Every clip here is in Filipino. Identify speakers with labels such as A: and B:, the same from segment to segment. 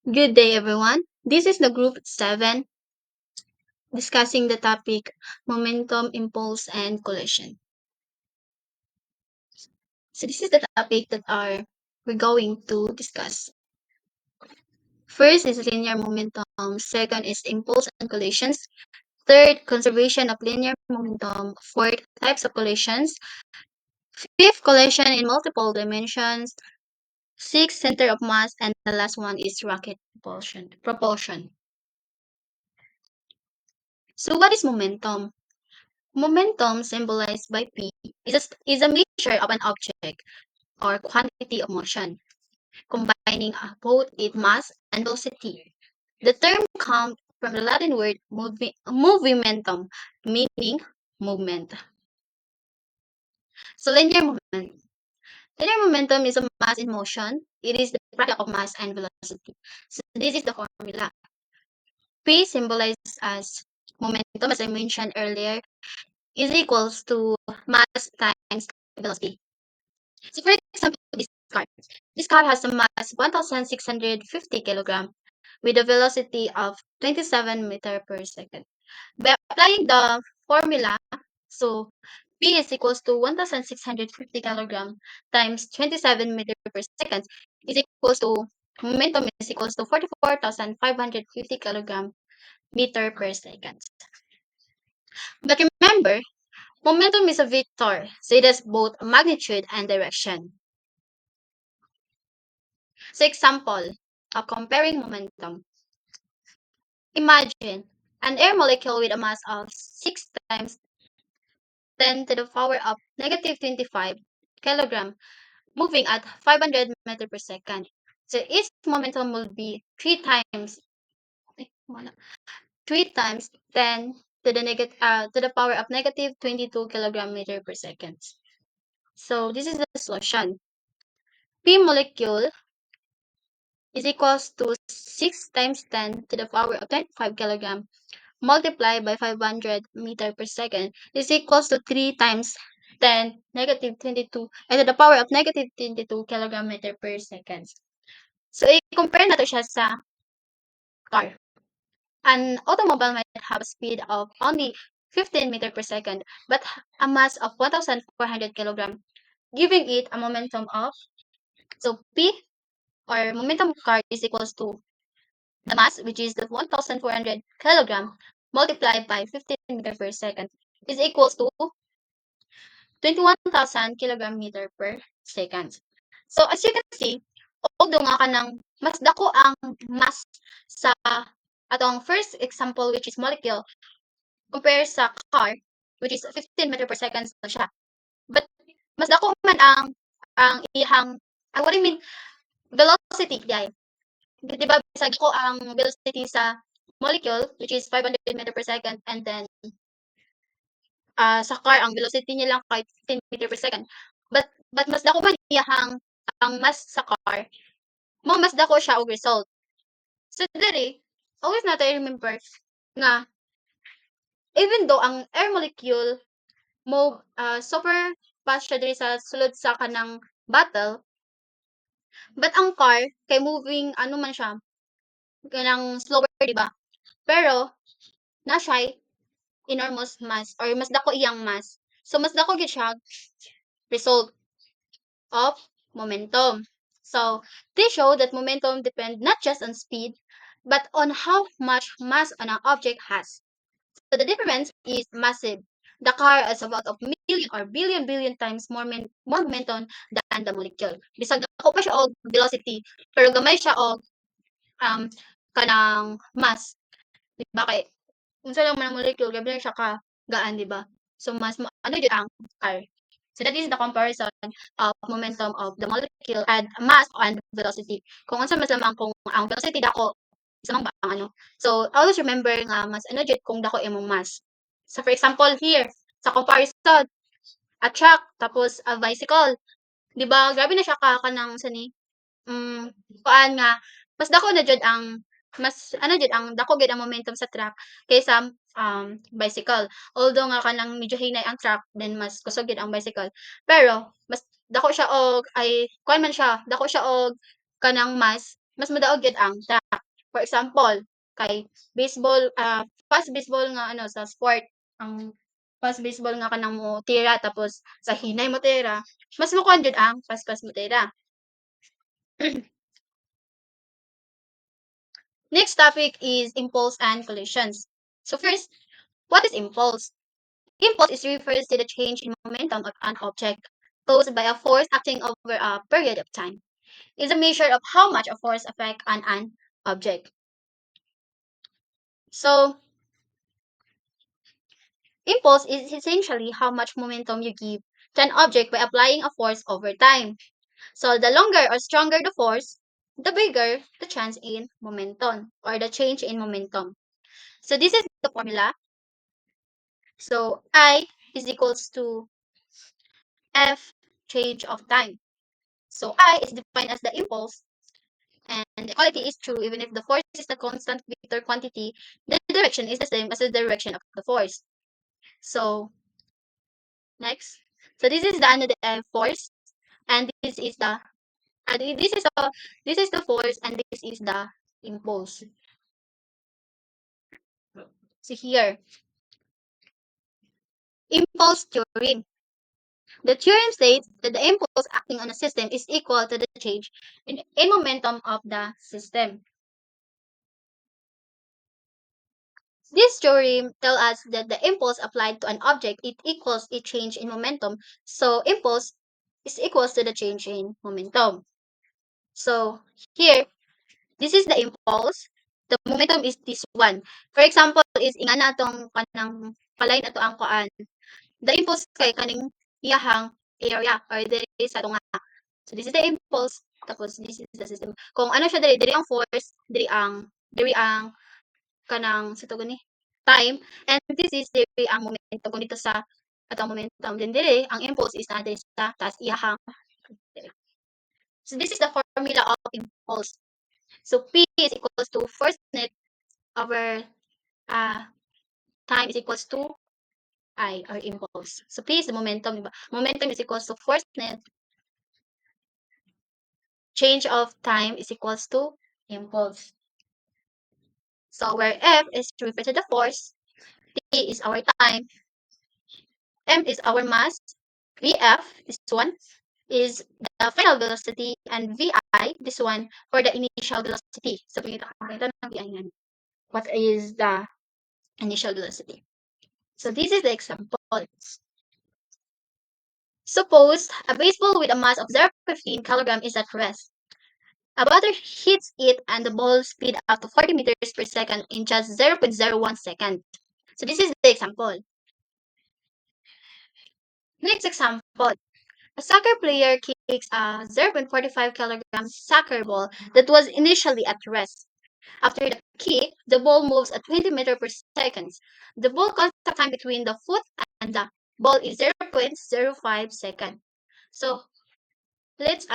A: Good day, everyone. This is the group 7 discussing the topic momentum, impulse, and collision. So, this is the topic that we're going to discuss. First is linear momentum, second is impulse and collisions, third, conservation of linear momentum, fourth, types of collisions, fifth, collision in multiple dimensions, sixth, center of mass, and the last one is rocket propulsion. So, what is momentum? Momentum, symbolized by P, is a measure of an object or quantity of motion, combining both its mass and velocity. The term comes from the Latin word movimentum, meaning movement. So linear movement. Linear momentum is a mass in motion. It is the product of mass and velocity. So this is the formula. P symbolizes as momentum, as I mentioned earlier, is equals to mass times velocity. So for example, this car. This car has a mass 1,650 kilogram with a velocity of 27 meter per second. By applying the formula, so P is equals to 1,650 kilogram times 27 meter per second is equals to momentum is equals to 44,550 kilogram meter per second. But remember, momentum is a vector, so it has both magnitude and direction. So example of comparing momentum. Imagine an air molecule with a mass of 6 times 10 to the power of negative 25 kilogram moving at 500 meter per second. So its momentum will be 3 times 10 to the power of negative 22 kilogram meter per second. So this is the solution. P molecule is equals to 6 times 10 to the power of 25 kilogram multiplied by 500 meter per second is equals to 3 times 10 negative 22 and to the power of negative 22 kilogram meter per second. So, i-compare natin siya sa car. An automobile might have a speed of only 15 meter per second but a mass of 1,400 kilogram, giving it a momentum of, so P or momentum of car is equals to the mass, which is the 1,400 kilogram multiplied by 15 meter per second is equals to 21,000 kilogram meter per second. So as you can see, although nga kanang mas dako ang mass sa atong first example which is molecule compare sa car which is 15 meter per second na siya. But mas dako man ang iyang what I mean velocity yay. Di ba bisag ko ang velocity sa molecule which is 500 meter per second and then sa car ang velocity niya lang kahit 15 meter per second. But mas dako man iyahang ang mass sa car, mo mas dako siya og result. So diri, always nato i-remember nga even though ang air molecule super fast siya diri sa sulod sa kanang bottle, but ang car kay moving ano man siya, kanang slower, di ba? Pero na siya enormous mass or mas dako iyang mass. So mas dako gyud siya result of momentum. So they show that momentum depends not just on speed, but on how much mass an object has. So the difference is massive. The car has about of million or billion times more momentum than the molecule. Bisag dako pa siya og velocity, pero gamay siya og um, kanang mass. Di ba kay unsa lang man ang molecule, gabi lang siya ka gaan, di ba? So mas ano jud ang car. So that is the comparison of momentum of the molecule and mass and velocity. Kung unsa mas lamang kung ang velocity dako isa man ba ang ano. So always remember nga mas ano jud kung dako imong mass. So for example here sa comparison a truck tapos a bicycle. 'Di ba grabe na siya ka kanang sa ni kuan nga mas dako na jud ang mas ano jud ang dako gyud ang momentum sa truck kaysa bicycle. Although nga kanang medyo hinay ang truck then mas kusog gyud ang bicycle. Pero mas dako siya og ay kuan man siya, dako siya og kanang mass mas madaog gyud ang track. For example, kay baseball, fast baseball nga ano sa sport, ang fast baseball nga kanang mo tira tapos sa hinay mo tira, mas makuan jud ang fast mo tira. Next topic is impulse and collisions. So first, what is impulse? Impulse refers to the change in momentum of an object caused by a force acting over a period of time. It's a measure of how much a force affects on an object. So, impulse is essentially how much momentum you give to an object by applying a force over time. So, the longer or stronger the force, the bigger the chance in momentum or the change in momentum. So, this is the formula. So, I is equals to F change of time. So, I is defined as the impulse and equality is true even if the force is the constant vector quantity, the direction is the same as the direction of the force. So, next. So, this is the another force and this is the force and this is the impulse. So here, impulse theorem. The theorem states that the impulse acting on a system is equal to the change in momentum of the system. This theorem tells us that the impulse applied to an object it equals a change in momentum. So impulse is equals to the change in momentum. So here, this is the impulse. The momentum is this one. For example, is ingana tong kanang palay na to ang kuan. The impulse kay kaning iyahang area or diri sa tunga. So this is the impulse tapos this is the system. Kung ano siya diri ang force, diri ang kanang sa tugon ni time and this is diri ang momentum kung dito sa atong momentum then diri ang impulse is na diri sa taas iyahang diri. So this is the formula of impulse. So P is equals to force net over time is equals to I or impulse. So P is the momentum, diba? Momentum is equals to force net. Change of time is equals to impulse. So where F is to refer to the force, T is our time, M is our mass, VF, this one, is the final velocity, and VI, this one, for the initial velocity. So pakita ng VI yan. What is the initial velocity? So this is the example. Suppose a baseball with a mass of 0.15 kg is at rest. A batter hits it and the ball speed up to 40 meters per second in just 0.01 second. So this is the example. Next example. A soccer player kicks a 0.45 kg soccer ball that was initially at rest. After the kick, the ball moves at 20 meters per second. The ball contact time between the foot and the ball is 0.05 second. So let's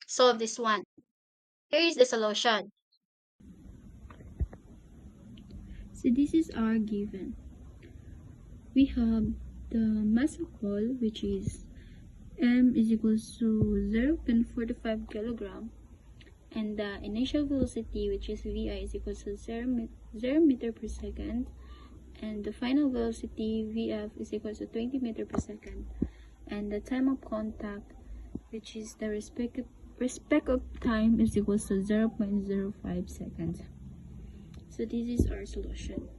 A: solve this one. Here is the solution.
B: So this is our given. We have the mass of ball, which is m is equals to 0.45 kilogram, and the initial velocity, which is vi, is equals to 0 meter per second, and the final velocity vf is equals to 20 meter per second, and the time of contact, which is the respect of time, is equals to 0.05 seconds. So this is our solution.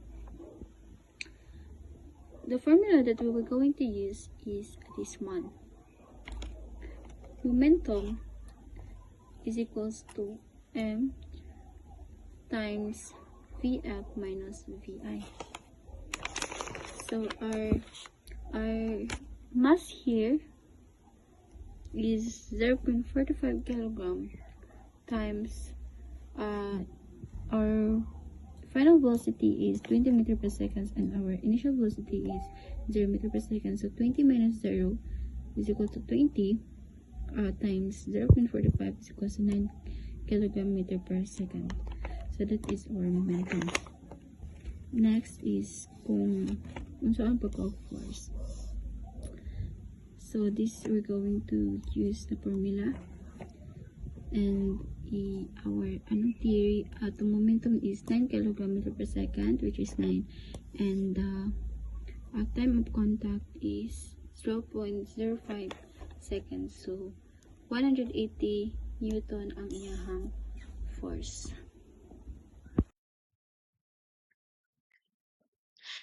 B: The formula that we were going to use is this one. Momentum is equals to m times vf minus vi. So our mass here is 0.45 kilogram times our final velocity is 20 meter per second and our initial velocity is 0 meter per second. So 20 minus 0 is equal to 20 times 0.45 is equal to 9 kilogram meter per second. So that is our momentum. Next is kung saan pagka-force. So this we're going to use the formula, and our theory, the momentum is 9 kilogram per second, which is 9, and the time of contact is 0.05 seconds. So 180 Newton ang iyahang force.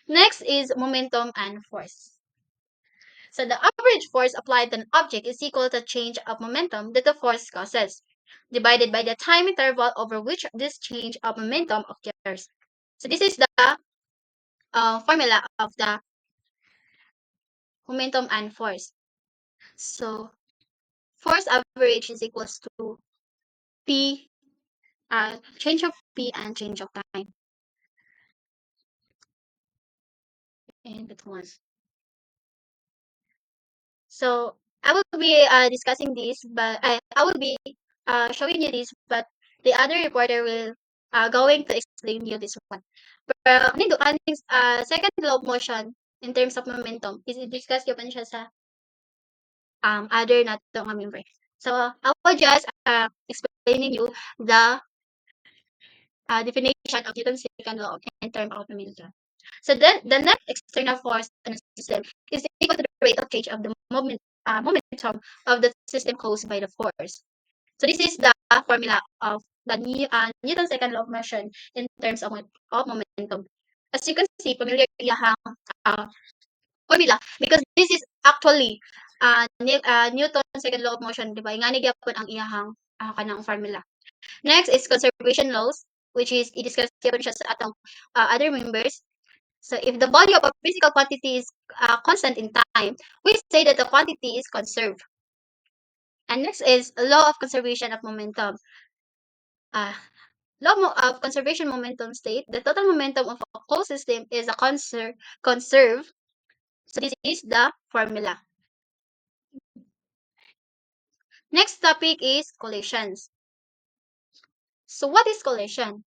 A: Next is momentum and force. So the average force applied to an object is equal to the change of momentum that the force causes, divided by the time interval over which this change of momentum occurs. So this is the formula of the momentum and force. So force average is equals to P, change of P and change of time. And that one. So I will be discussing this, but I will be showing you this, but the other reporter will going to explain you this one. Pero aning second law of motion in terms of momentum is discuss yun siya sa other nato nga member. So I will just explaining you the definition of Newton's second law in terms of momentum. So then the net external force on a system is equal to the rate of change of the momentum of the system caused by the force. So this is the formula of the Newton's second law of motion in terms of momentum. As you can see, familiar iyahang formula because this is actually Newton's second law of motion, di ba? Nga ni gyapon ang iyahang kanang formula. Next is conservation laws, which is i-discuss gyapon siya sa atong other members. So if the value of a physical quantity is constant in time, we say that the quantity is conserved. And next is law of conservation of momentum. Law of conservation momentum state the total momentum of a whole system is a conserve. So this is the formula. Next topic is collisions. So what is collision?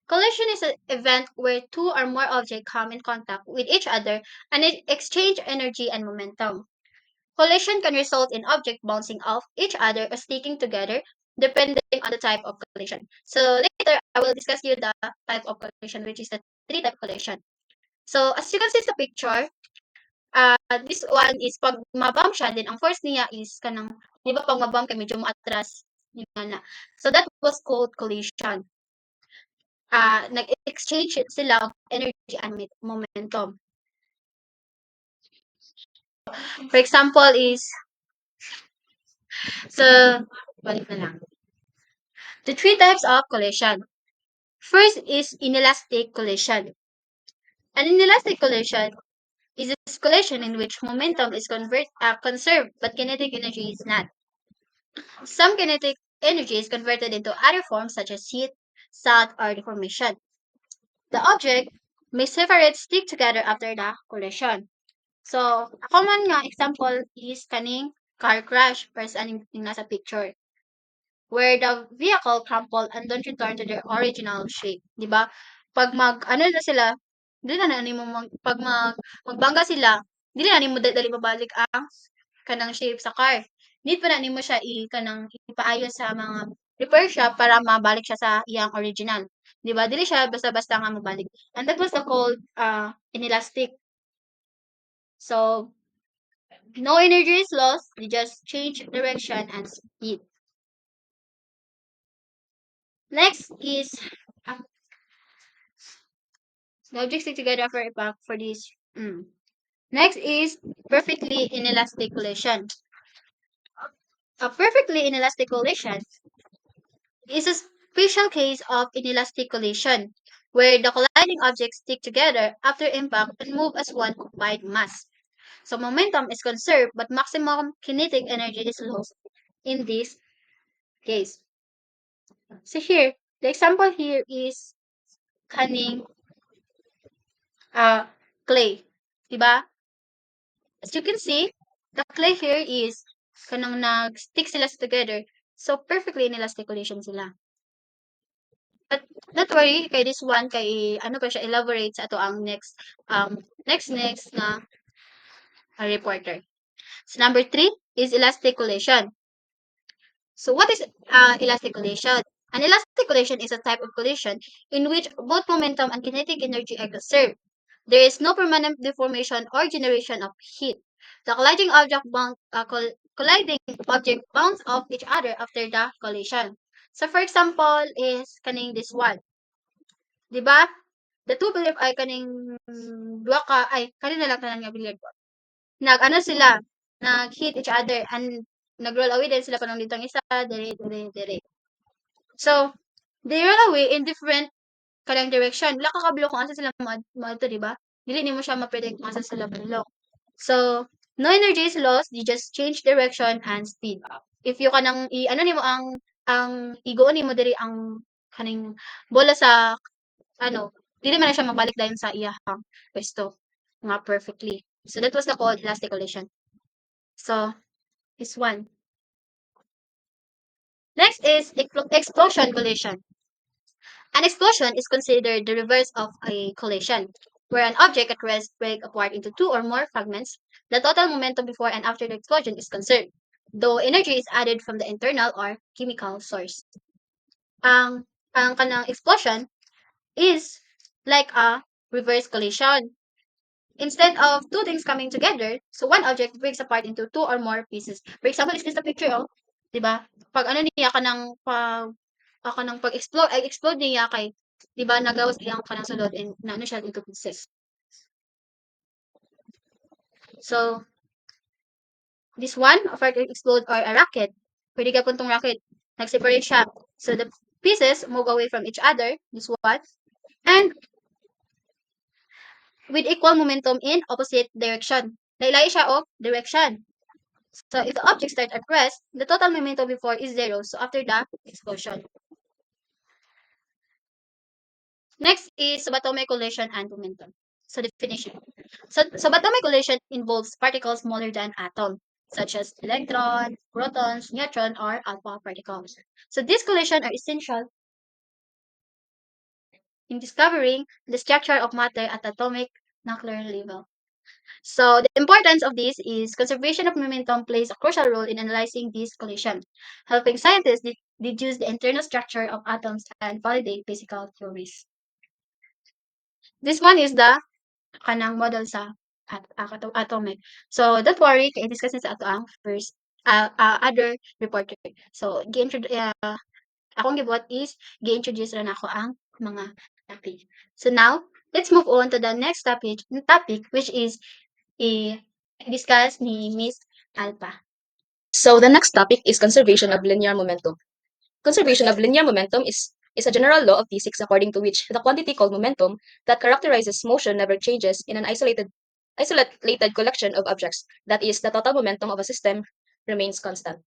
A: Collision is an event where two or more objects come in contact with each other and exchange energy and momentum. Collision can result in objects bouncing off each other or sticking together depending on the type of collision. So later, I will discuss you the type of collision, which is the three-type collision. So as you can see sa picture, this one is pag mabump siya, then ang force niya is kanang, di ba pag mabump ka medyo maatras, yun nga na. So that was called collision. Nag-exchange sila of energy and momentum. For example is, so, balik na lang. The three types of collision. First is inelastic collision. An inelastic collision is a collision in which momentum is conserved but kinetic energy is not. Some kinetic energy is converted into other forms such as heat, salt, or deformation. The object may separate stick together after the collision. So, a common nga example is kaning car crash or sa aning nasa picture, where the vehicle crumpled and don't return to their original shape, 'di ba? Pag ano na sila, dili na nimo magbangga sila, dili na nimo dali mabalik ang kanang shape sa car. Need pa na nimo siya kanang ipaayos sa mga repair shop para mabalik siya sa iyang original. 'Di ba? Dili siya basta-basta nga mabalik. And that was the called inelastic. So, no energy is lost, you just change direction and speed. Next is the objects stick together for impact for this. Next is perfectly inelastic collision. A perfectly inelastic collision is a special case of inelastic collision, where the colliding objects stick together after impact and move as one combined mass. So momentum is conserved, but maximum kinetic energy is lost in this case. So here, the example here is kaning clay, diba? As you can see, the clay here is kanang nag-stick sila together. So perfectly inelastic collision sila. But not worry kay this one kay ano pa siya elaborate sa ato ang next na reporter. So number 3 is elastic collision. So what is elastic collision? An elastic collision is a type of collision in which both momentum and kinetic energy are conserved. There is no permanent deformation or generation of heat. The colliding object bounce off each other after the collision. So for example is kaning this one, 'di ba? The two believe ay kaning duha ka ay kanina lang tanan nga billiard ball. Nag-ano sila, nag-hit each other and nag-roll away din sila kanang ditong isa, diri, diri, diri. So, they roll away in different kanang direction. Wala ka kabalo kung asa sila moadto, di ba? Dili nimo siya ma-predict kung asa sila padulong. So, no energy is lost, you just change direction and speed. If you kanang ano nimo ang igoon nimo diri ang kaning bola sa ano, dili man na siya mabalik dayon sa iyahang pwesto nga perfectly. So that was the called elastic collision. So, this one. Next is explosion collision. An explosion is considered the reverse of a collision, where an object at rest break apart into two or more fragments. The total momentum before and after the explosion is conserved, though energy is added from the internal or chemical source. Ang ang kanang explosion is like a reverse collision. Instead of two things coming together, so one object breaks apart into two or more pieces. For example, is this the picture, oh? 'Di ba? Pag ano niya kanang pag-explode ay explode niya kay 'di ba nagawas iyang kanang sulod and naano siya into pieces. So, this one of our explode or a rocket, pwede ka tong rocket, nag-separate siya. So the pieces move away from each other, this one, and with equal momentum in opposite direction. Laylay siya of direction. So if the object starts at rest, the total momentum before is zero. So after the explosion. Next is subatomic collision and momentum. So definition. So subatomic collision involves particles smaller than atom, such as electron, protons, neutron, or alpha particles. So these collisions are essential in discovering the structure of matter at atomic nuclear level. So the importance of this is conservation of momentum plays a crucial role in analyzing this collision, helping scientists deduce the internal structure of atoms and validate physical theories. This one is the kanang model sa atomic. So don't worry, kay discuss sa ato ang first other reporter. So akong gibuhat is gi-introduce ra nako ang mga topic. So now, let's move on to the next topic which is i-discuss ni Miss Alpa.
C: So the next topic is conservation of linear momentum. Conservation of linear momentum is a general law of physics according to which the quantity called momentum that characterizes motion never changes in an isolated collection of objects. That is, the total momentum of a system remains constant.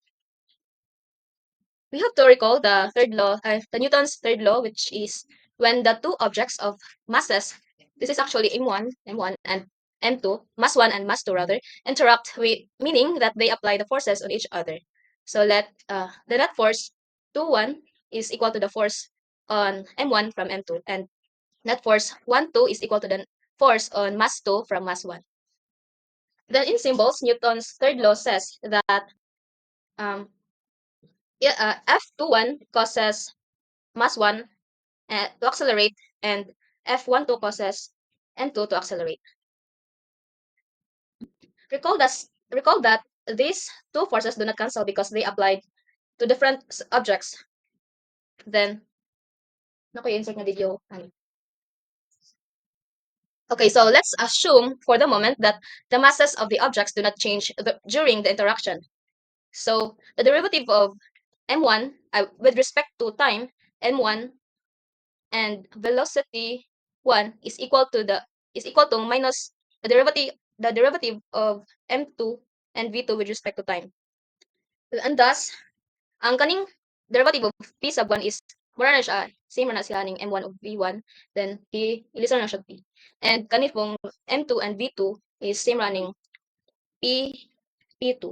C: We have to recall the third law, the Newton's third law, which is when the two objects of masses, this is actually M1 and M2, mass 1 and mass 2 rather, interact with, meaning that they apply the forces on each other. So let the net force 2, 1 is equal to the force on M1 from M2, and net force 1, 2 is equal to the force on mass 2 from mass 1. Then in symbols, Newton's third law says that um, F21 causes mass 1 to accelerate, and F12 causes N2 to accelerate. Recall that these two forces do not cancel because they applied to different objects. Then, insert na video. Okay, so let's assume for the moment that the masses of the objects do not change during the interaction. So the derivative of m1 with respect to time, m1 and velocity 1 is equal to minus the derivative of m2 and v2 with respect to time. And thus, ang kaning derivative of p sub 1 is mura na siya, same na sila ning m1 of v1, then ilista na siya p. And kani pong m2 and v2 is same running p2.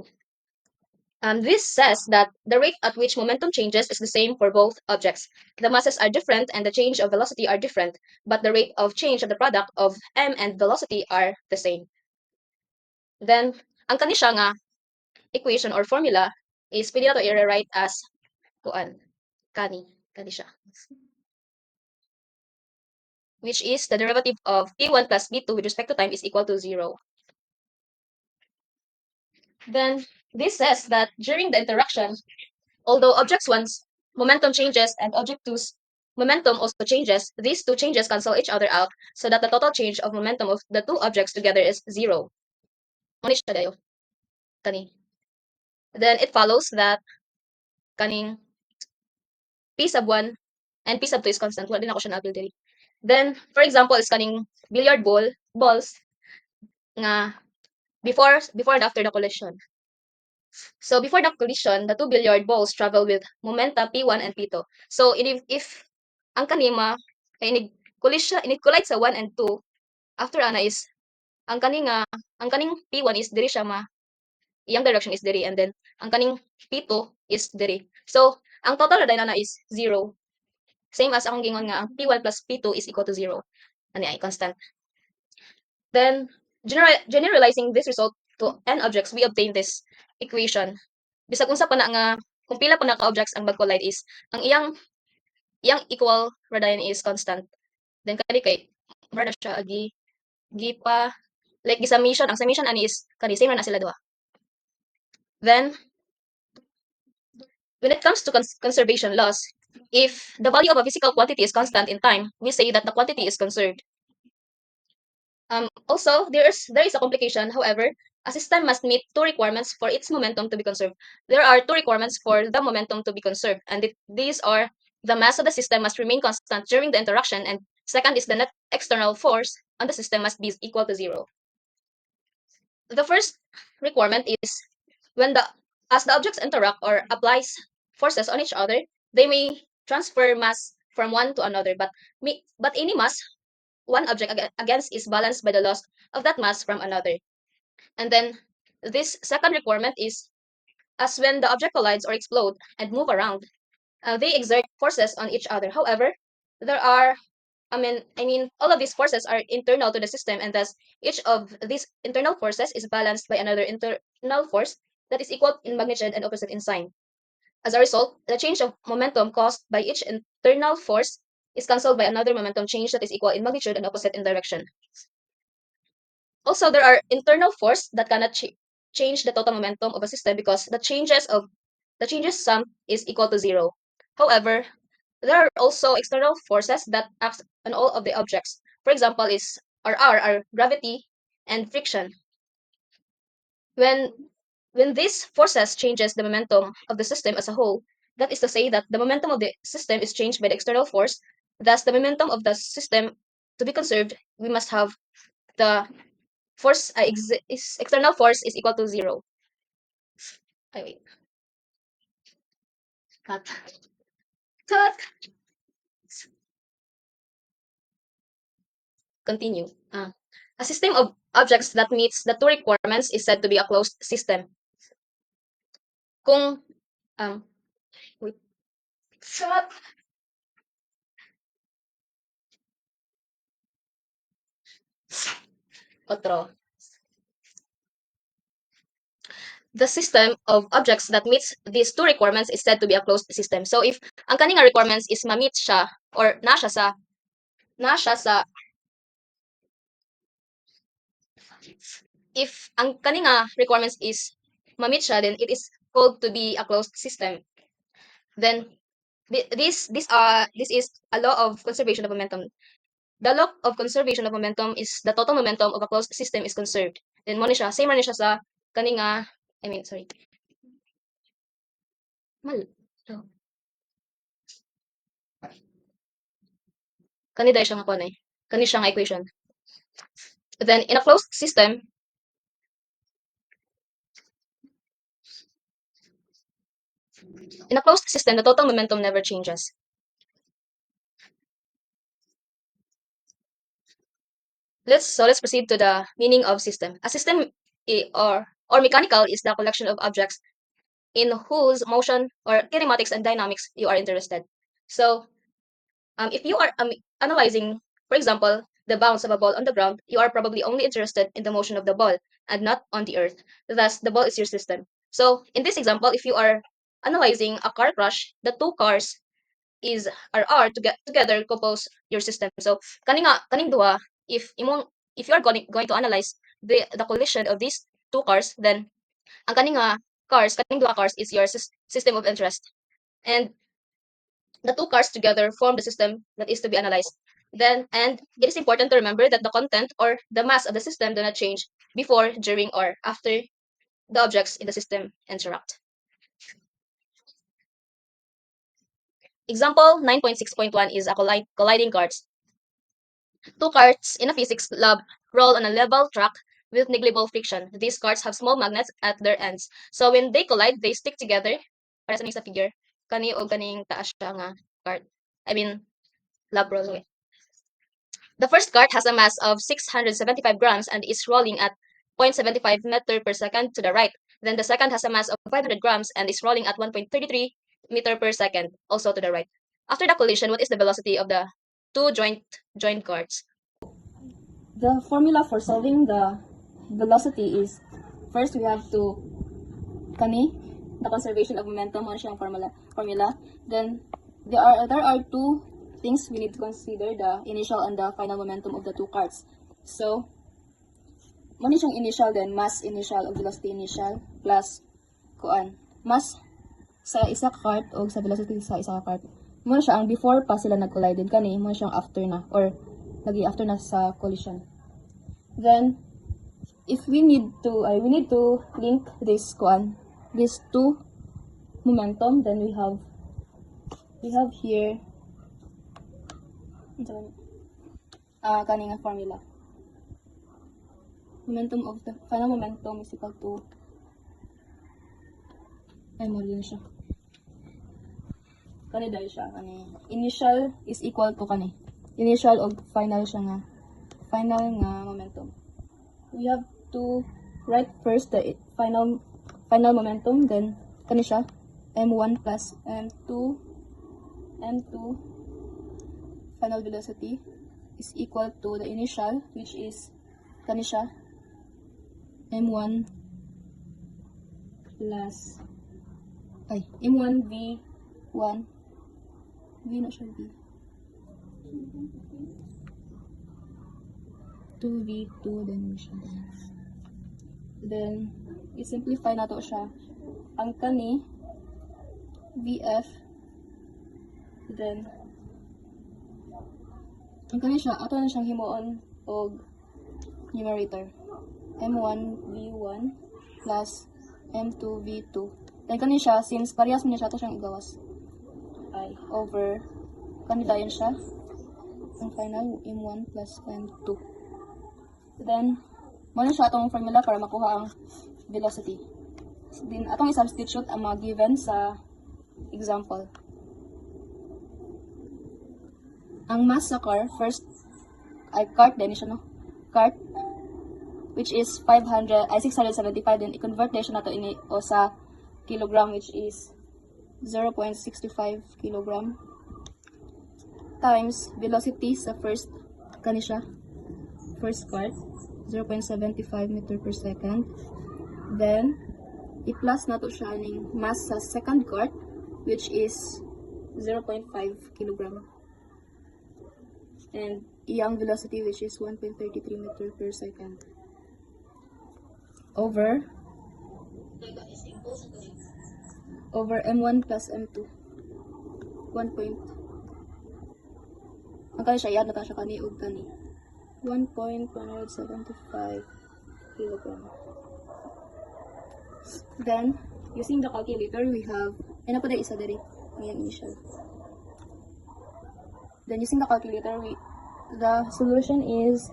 C: This says that the rate at which momentum changes is the same for both objects. The masses are different and the change of velocity are different, but the rate of change of the product of m and velocity are the same. Then, ang kani siya nga equation or formula is pwede na to i-rewrite as kuan, kani siya. Which is the derivative of p1 plus p2 with respect to time is equal to 0. Then this says that during the interaction, although object 1's momentum changes and object 2's momentum also changes, these two changes cancel each other out so that the total change of momentum of the two objects together is 0. Muna siya dayo. Kani. Then it follows that kaning p sub 1 and p sub 2 is constant. Wala din ako siya na-upload diri. Then, for example, is kaning billiard balls nga before and after the collision. So before the collision, the two billiard balls travel with momenta p1 and p2. So if ang kanima ay collide sa 1 and 2, after ana is ang kaning p1 is diri siya iyang direction is diri, and then ang kaning p2 is diri. So ang total na ana is 0. Same as akong gingon nga ang p1 plus p2 is equal to 0. Ani ay constant. Then generalizing this result to n objects, we obtain this equation. Bisag unsa pa na nga kung pila pa na ka objects ang mag-collide is ang iyang equal radian is constant. Then kani kay mura na siya pa like summation, ang summation ani is kani same ra na sila duha. Then when it comes to conservation laws, if the value of a physical quantity is constant in time, we say that the quantity is conserved. Also, there is a complication. However, a system must meet two requirements for its momentum to be conserved. There are two requirements for the momentum to be conserved, and these are the mass of the system must remain constant during the interaction, and second is the net external force on the system must be equal to 0. The first requirement is as the objects interact or applies forces on each other, they may transfer mass from one to another, but any mass one object against is balanced by the loss of that mass from another. And then this second requirement is as when the object collides or explode and move around, they exert forces on each other. However, there are all of these forces are internal to the system, and thus each of these internal forces is balanced by another internal force that is equal in magnitude and opposite in sign. As a result, the change of momentum caused by each internal force is cancelled by another momentum change that is equal in magnitude and opposite in direction. Also, there are internal force that cannot change the total momentum of a system because the changes sum is equal to 0. However, there are also external forces that act on all of the objects. For example, are gravity and friction. When these forces changes the momentum of the system as a whole, that is to say that the momentum of the system is changed by the external force. Thus, the momentum of the system to be conserved, we must have the force external force is equal to 0. Ay, wait. Cut. Continue. A system of objects that meets the two requirements is said to be a closed system. Kung wait. Shut. Otro. The system of objects that meets these two requirements is said to be a closed system. So if ang kaning requirements is ma-meet siya or na siya sa if ang kaning requirements is ma-meet siya, then it is called to be a closed system. Then this is a law of conservation of momentum. The law of conservation of momentum is the total momentum of a closed system is conserved. Then mo ni siya, same ra ni siya sa kaning sorry. Mal. Kani dahil siya nga kuan kani siya nga equation. Then in a closed system, the total momentum never changes. Let's proceed to the meaning of system. A system or mechanical is the collection of objects in whose motion or kinematics and dynamics you are interested. So, if you are analyzing, for example, the bounce of a ball on the ground, you are probably only interested in the motion of the ball and not on the earth. Thus, the ball is your system. So in this example, if you are analyzing a car crash, the two cars are to get together compose your system. So kaning duha, if you are going to analyze the collision of these two cars, then ang kaning duha cars is your system of interest. And the two cars together form the system that is to be analyzed. And it is important to remember that the content or the mass of the system do not change before, during, or after the objects in the system interact. Example 9.6.1 is a colliding cars. Two cars in a physics lab roll on a level track with negligible friction. These cars have small magnets at their ends. So when they collide, they stick together. Para sa figure, kani o kaning taas siya nga cart. I mean, lab roll. Okay. The first cart has a mass of 675 grams and is rolling at 0.75 meter per second to the right. Then the second has a mass of 500 grams and is rolling at 1.33 meter per second, also to the right. After the collision, what is the velocity of the two joint carts?
D: The formula for solving the velocity is, first we have to the conservation of momentum mo siyang formula. Then there are two things we need to consider, the initial and the final momentum of the two carts. So mo ni siyang initial, then mass initial o velocity initial plus mass sa isa ka cart o sa velocity sa isa ka cart. Mo siya ang before pa sila nag-collide, kani mo siyang after na or lagi after na sa collision. Then if we need to link this these two momentum, then we have here kaning formula. Momentum of the final momentum is equal to mo din siya. Kani dahil siya initial is equal to initial og final siya nga final nga momentum. We have to write first the final momentum, then kani siya m1 plus m2 final velocity is equal to the initial, which is kani siya m1 plus m1 v1 v na siya v 2v2 then i-simplify na to siya ang kani vf, then ang kani siya ato na siyang himuon og numerator m1 v1 plus m2 v2, then kani siya since parehas man siya ato siyang igawas over kani dayon siya ang final m1 plus m2. Then, muna siya atong formula para makuha ang velocity. Then, atong i-substitute ang mga given sa example. Ang mass sa car, first, cart din siya, no? Cart, which is 675, then i-convert din siya na to sa kilogram, which is 0.65 kilogram, times velocity sa first cart, 0.75 meter per second. Then, i-plus na to siya ng mass sa second cart, which is 0.5 kilogram. And iyang velocity, which is 1.33 meter per second. Over m1 plus m2. Ang kani siya, yan na siya kani og kani. 1.175 kilogram. Then, using the calculator, we have, ano pa na isa dari, ngayon initial. Then, using the calculator, the solution is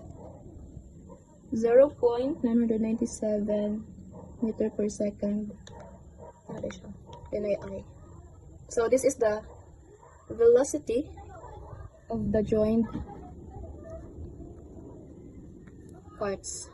D: 0.997 meter per second. Ano siya? NII. So, this is the velocity of the joined parts.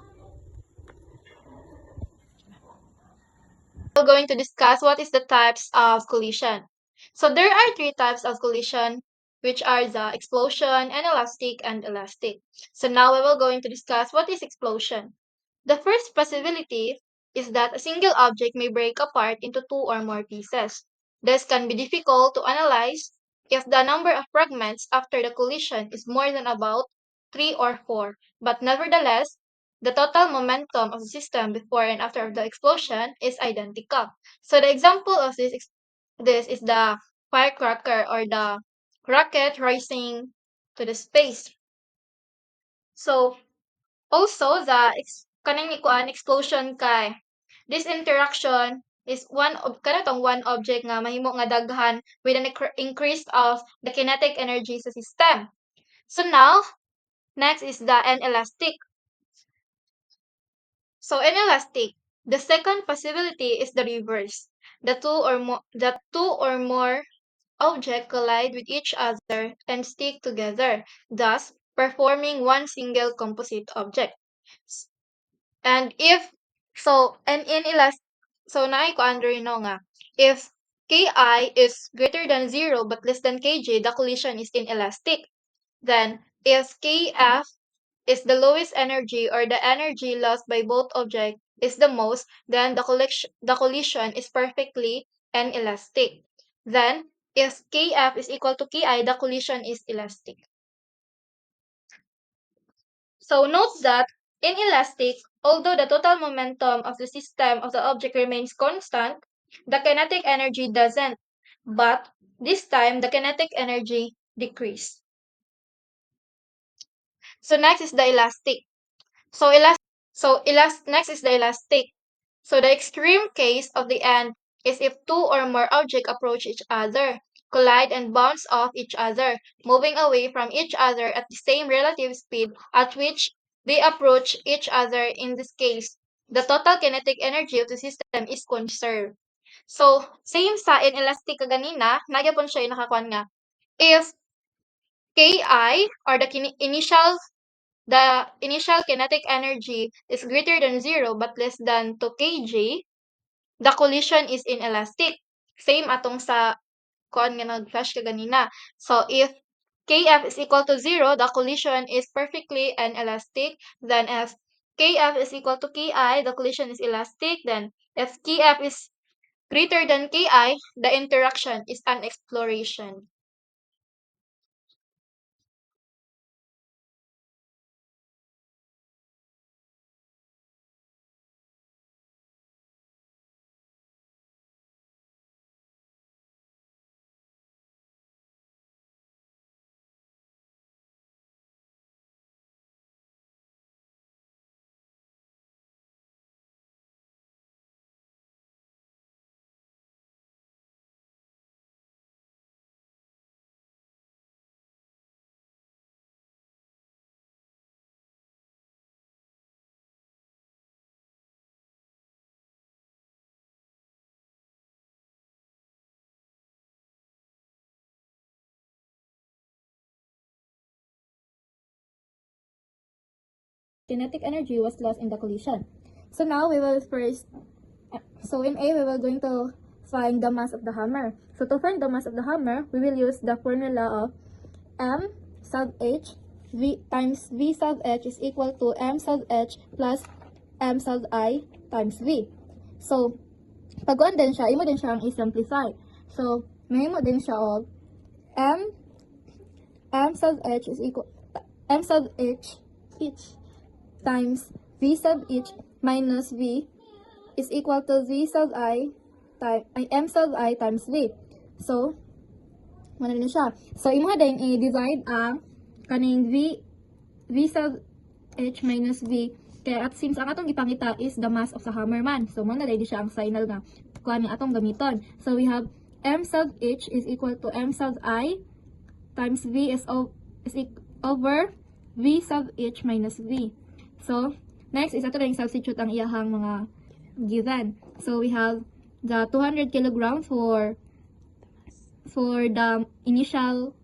A: We're going to discuss what is the types of collision. So there are three types of collision, which are the explosion, inelastic, and elastic. So now we will going to discuss what is explosion. The first possibility is that a single object may break apart into two or more pieces. This can be difficult to analyze if the number of fragments after the collision is more than about 3 or 4, but nevertheless, the total momentum of the system before and after the explosion is identical. So the example of this is the firecracker or the rocket rising to the space. So also kanang ikuan explosion kay this interaction is one object nga mahimo nga daghan with an increase of the kinetic energy sa system. So now, next is the inelastic. So inelastic, the second possibility is the reverse. The two or more objects collide with each other and stick together, thus performing one single composite object. And if and so naay ko under nga if Ki is greater than 0 but less than Kj, the collision is inelastic. Then if Kf is the lowest energy or the energy lost by both objects is the most, then the collision is perfectly inelastic. Then if Kf is equal to Ki, the collision is elastic. So note that inelastic, although the total momentum of the system of the object remains constant, the kinetic energy doesn't, but this time the kinetic energy decreases. So next is the elastic. Next is the elastic. So the extreme case of the end is if two or more objects approach each other, collide and bounce off each other, moving away from each other at the same relative speed at which they approach each other. In this case, the total kinetic energy of the system is conserved. So, same sa inelastic kaganina, nagyapon siya yung nakakuan nga. If Ki or the initial kinetic energy is greater than 0 but less than 2 kg, the collision is inelastic. Same atong sa kuan nga nag-flash kaganina. So if Kf is equal to 0, the collision is perfectly inelastic. Then if Kf is equal to Ki, the collision is elastic. Then if Kf is greater than Ki, the interaction is an exploration.
D: Kinetic energy was lost in the collision. So now we will in A, we will going to find the mass of the hammer. So to find the mass of the hammer, we will use the formula of M sub H times V sub H is equal to M sub H plus M sub I times V. So, pag-on din siya, imo din siya ang i-simplify. So, mahimo din siya of M sub H is equal M sub H times V sub H minus V is equal to V sub I M sub I times V. So, ano na siya? So, imo din i-divide ang kaning V sub H minus V. Kaya at since ang atong gipangita is the mass of the hammer man. So, muna dahil siya ang signal nga kuha ni atong gamiton. So, we have M sub H is equal to M sub I times V is over V sub H minus V. So, next is ato rin substitute ang iyahang mga given. So, we have the 200 kilograms for the initial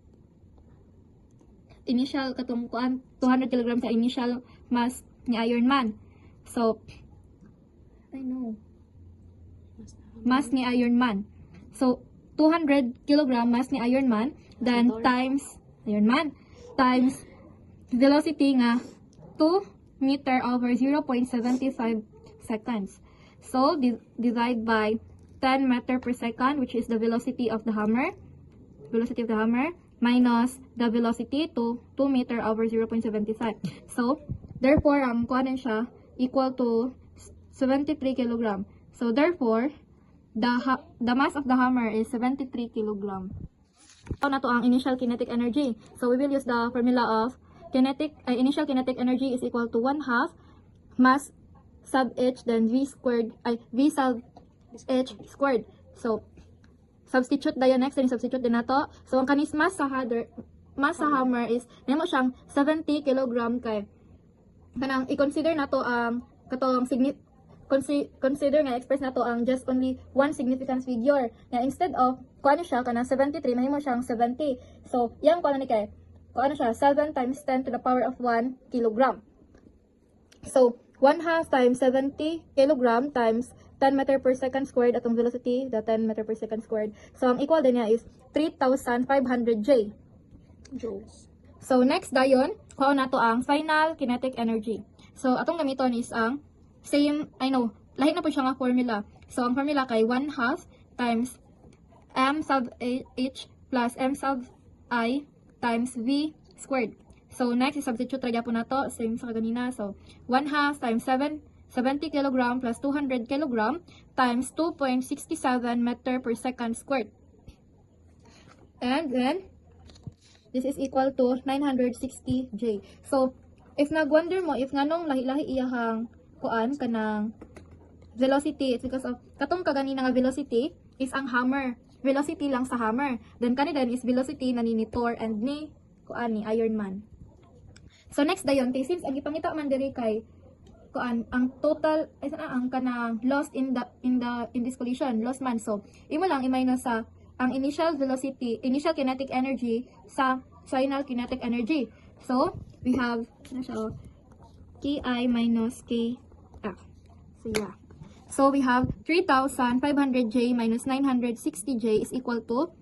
D: katong kuan 200 kilograms sa initial mass ni Iron Man. So, mass ni Iron Man. So, 200 kilogram mass ni Iron Man, then times Iron Man, times velocity nga 2 meter over 0.75 seconds.
E: So, divide by 10 meter per second, which is the velocity of the hammer, minus the velocity to 2 meter over 0.75. So, therefore, ang kuhanin siya equal to 73 kilogram. So, therefore, the mass of the hammer is 73 kilogram. So, na to ang initial kinetic energy. So, we will use the formula of initial kinetic energy is equal to 1/2 mass sub h then v sub h squared. So, substitute dayon next, then substitute din nato. So, ang kanis mass sa hammer is nemo siyang 70 kilogram kay kanang i-consider nato ang katong consider nga express nato ang just only one significance figure. Na instead of kuano siya kanang 73 mahimo siyang 70. So, yang kuano ni kay kuano siya 7 times 10 to the power of 1 kilogram. So, 1/2 times 70 kilogram times 10 meter per second squared atong velocity, the 10 meter per second squared. So, ang equal din niya is 3,500 joules. So, next dayon, kuha nato ang final kinetic energy. So, atong gamiton is ang lahi na po siya nga formula. So, ang formula kay 1/2 times m sub h plus m sub I times v squared. So, next, substitute ra po nato same sa kanina. So, 1/2 times 70 kilogram plus 200 kilogram times 2.67 meter per second squared. And then, this is equal to 960 J. So, if nag-wonder mo, if nganong lahi-lahi iyahang kuan kanang velocity, it's because of katong kaganina nga velocity is ang hammer. Velocity lang sa hammer. Then kanina is velocity na ni Thor and ni kuan ni Iron Man. So next dayon, since ang ipangita man diri kay kuan ang total ang kanang lost in this collision, lost man. So imo lang i-minus sa ang initial kinetic energy sa final kinetic energy. So we have Ki minus Kf. So yeah. So we have 3,500 J minus 960 J is equal to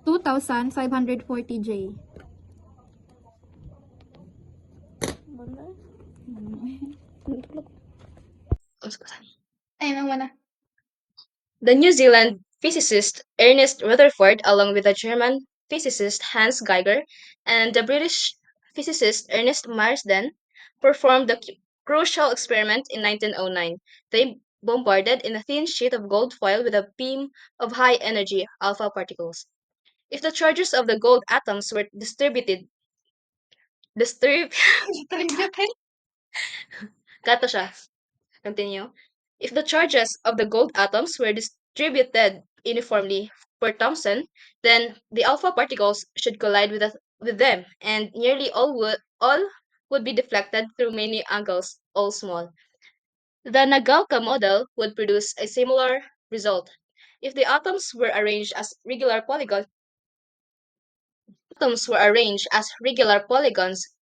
E: 2,540 J.
C: The New Zealand physicist Ernest Rutherford, along with the German physicist Hans Geiger and the British physicist Ernest Marsden, performed the crucial experiment in 1909. They bombarded in a thin sheet of gold foil with a beam of high-energy alpha particles. If the charges of the gold atoms were distributed, Gato siya. Continue. If the charges of the gold atoms were distributed uniformly for Thomson, then the alpha particles should collide with them, and nearly all would be deflected through many angles, all small. The Nagalka model would produce a similar result. If the atoms were arranged as regular polygons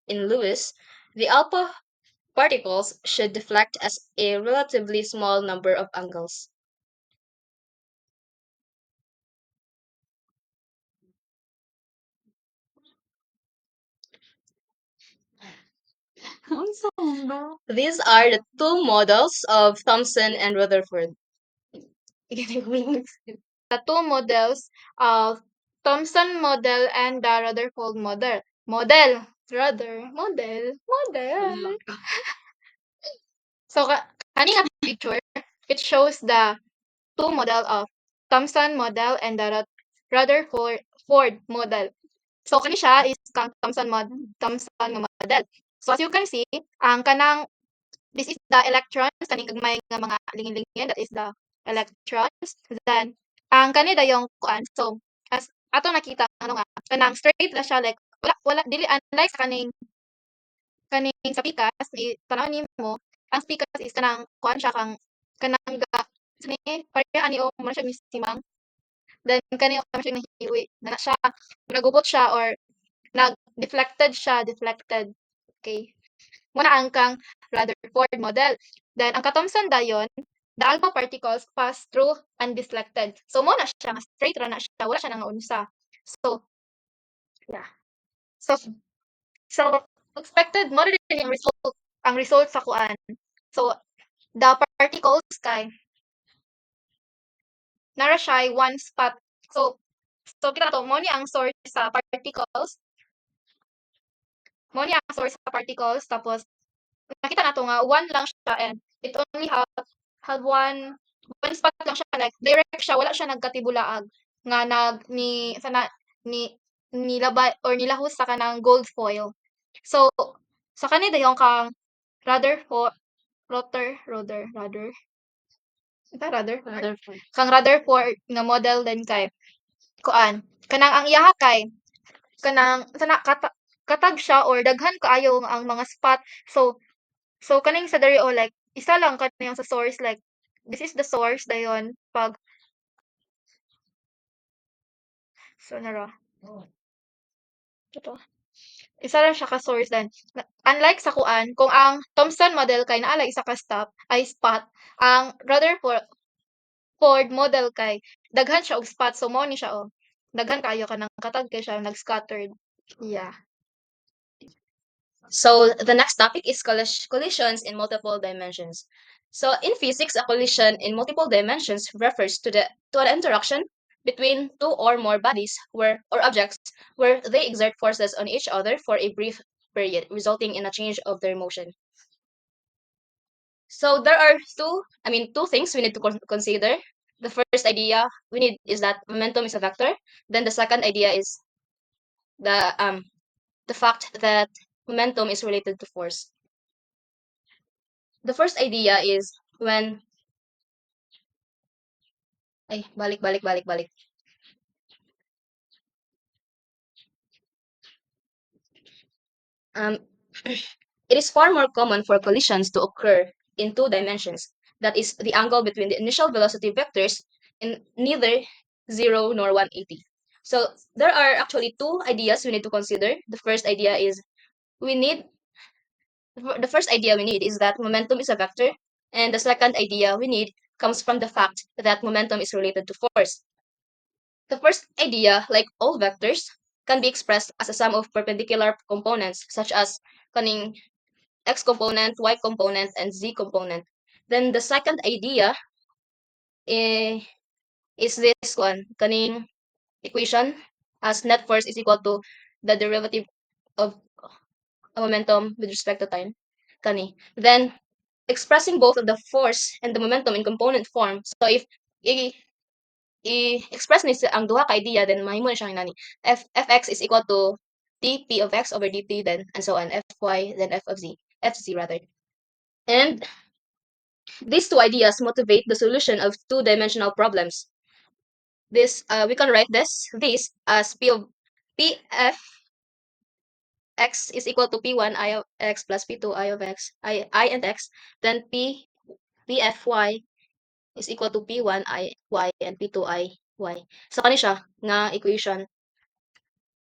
C: in Lewis, the alpha particles should deflect as a relatively small number of angles. These are the two models of Thomson and Rutherford.
E: The two models of Thomson model and the Rutherford model. Model. So, kaning nga picture, it shows the two model of Thomson model and the Rutherford model. So, kani siya is kang Thomson nga model. So, as you can see, this is the electrons, kaning gagmay nga mga lingin-lingin, that is the electrons. Then, ang kani dayong kuan. So, as ato nakita kanang straight na siya, like wala dili unlike sa kaning sa pikas, tanaw nimo, ang pikas is kanang kuan siya kanang pareha ani o mo siya misimang. Then kani mo siya nahiwi na siya nagubot siya or deflected. Okay. Muna ang kang Rutherford model. Then ang ka-Thomson dayon, the alpha particles pass through undeflected. So mo na siya straight ra na siya, wala siya nang unsa. So yeah. So expected mo rin ang result sa kuan. So the
A: particles kay nara siya one spot. So kita to mo ni ang source sa particles. Mo ni ang source sa particles tapos nakita nato nga one lang siya and it only have one spot lang siya like direct siya wala siya nagkatibulaag nga ni nilabay or nilahos sa kanang gold foil. So sa kani dayon kang Rutherford kang Rutherford nga model din kay kuan kanang ang iyaha kay kanang katag siya or daghan kaayo ang mga spot. So kaning sa diri o like isa lang kani sa source like this is the source dayon pag so nara ito isa lang siya ka source then unlike sa kuan kung ang Thomson model kay naa lang isa ka spot ang Rutherford model kay daghan siya og spot so mo ni siya o daghan kaayo kanang katag kay siya nag-scattered. Yeah.
C: So the next topic is collisions in multiple dimensions. So in physics, a collision in multiple dimensions refers to an interaction between two or more bodies or objects where they exert forces on each other for a brief period, resulting in a change of their motion. So there are two things we need to consider. The first idea we need is that momentum is a vector. Then the second idea is the fact that momentum is related to force. The first idea is when balik. Um, it is far more common for collisions to occur in two dimensions. That is the angle between the initial velocity vectors in neither 0 nor 180. So there are actually two ideas we need to consider. The first idea we need is that momentum is a vector, and the second idea we need comes from the fact that momentum is related to force. The first idea, like all vectors, can be expressed as a sum of perpendicular components such as kaning x component, y component, and z component. Then the second idea is this one, kaning equation as net force is equal to the derivative of momentum with respect to time. Kani. Then expressing both of the force and the momentum in component form. So if i-express ni ang duha ka idea then mahimo na siyang nani fx is equal to dp of x over dt then and so on fy then fz rather. And these two ideas motivate the solution of two-dimensional problems. This we can write this as pf x is equal to p1 I of x plus p2 I of x I and x, then pfy is equal to p1 I y and p2 I y. So kani siya nga equation.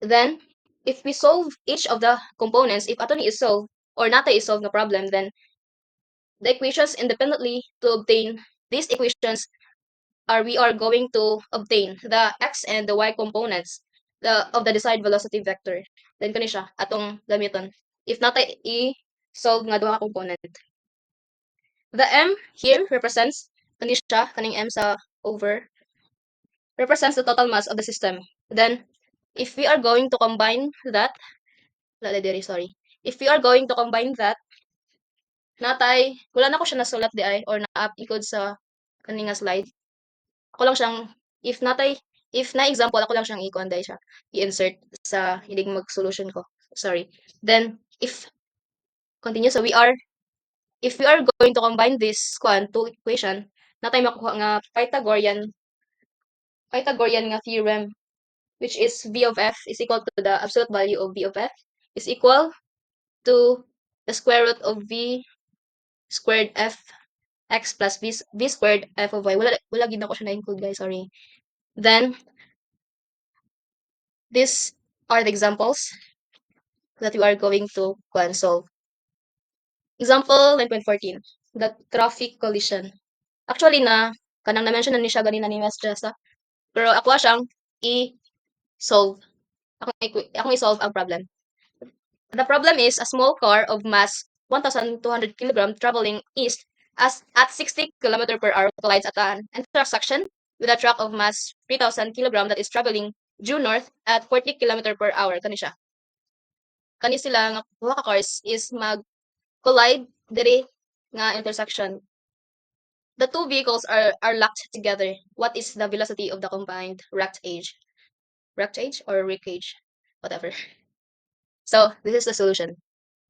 C: Then if we solve each of the components, if ato ni is-solve or natay is-solve the problem, then the equations independently to obtain these equations we are going to obtain the x and the y components of the desired velocity vector. Then kani siya atong gamiton. If natay i-solve nga duha ka component. The m here represents kani siya kaning m sa over represents the total mass of the system. Then if we are going to combine that if we are going to combine that natay wala na ko siya nasulat di ay or na-upload sa kaning nga slide. Ako lang siyang if na example ako lang siyang i-kuan day siya i-insert sa hiling mag-solution ko. Sorry. Then if so if we are going to combine this two equation natay makuha nga Pythagorean nga theorem which is v of f is equal to the absolute value of v of f is equal to the square root of v squared f x plus v squared f of y. Wala gid ako siya na-include guys, sorry. Then these are the examples that we are going to solve. Example 9.14, the traffic collision. Actually kanang na-mention na ni siya ganina ni Miss Jessa. Pero ako siyang i-solve. Akong i-solve ang problem. The problem is a small car of mass 1,200 kg traveling east as at 60 km per hour collides at an intersection with a truck of mass 3,000 kg that is traveling due north at 40 km per hour. Kani siya. Kani sila nga duha ka cars is mag-collide diri nga intersection. The two vehicles are locked together. What is the velocity of the combined wreckage? Wreckage or wreckage? Whatever. So, this is the solution.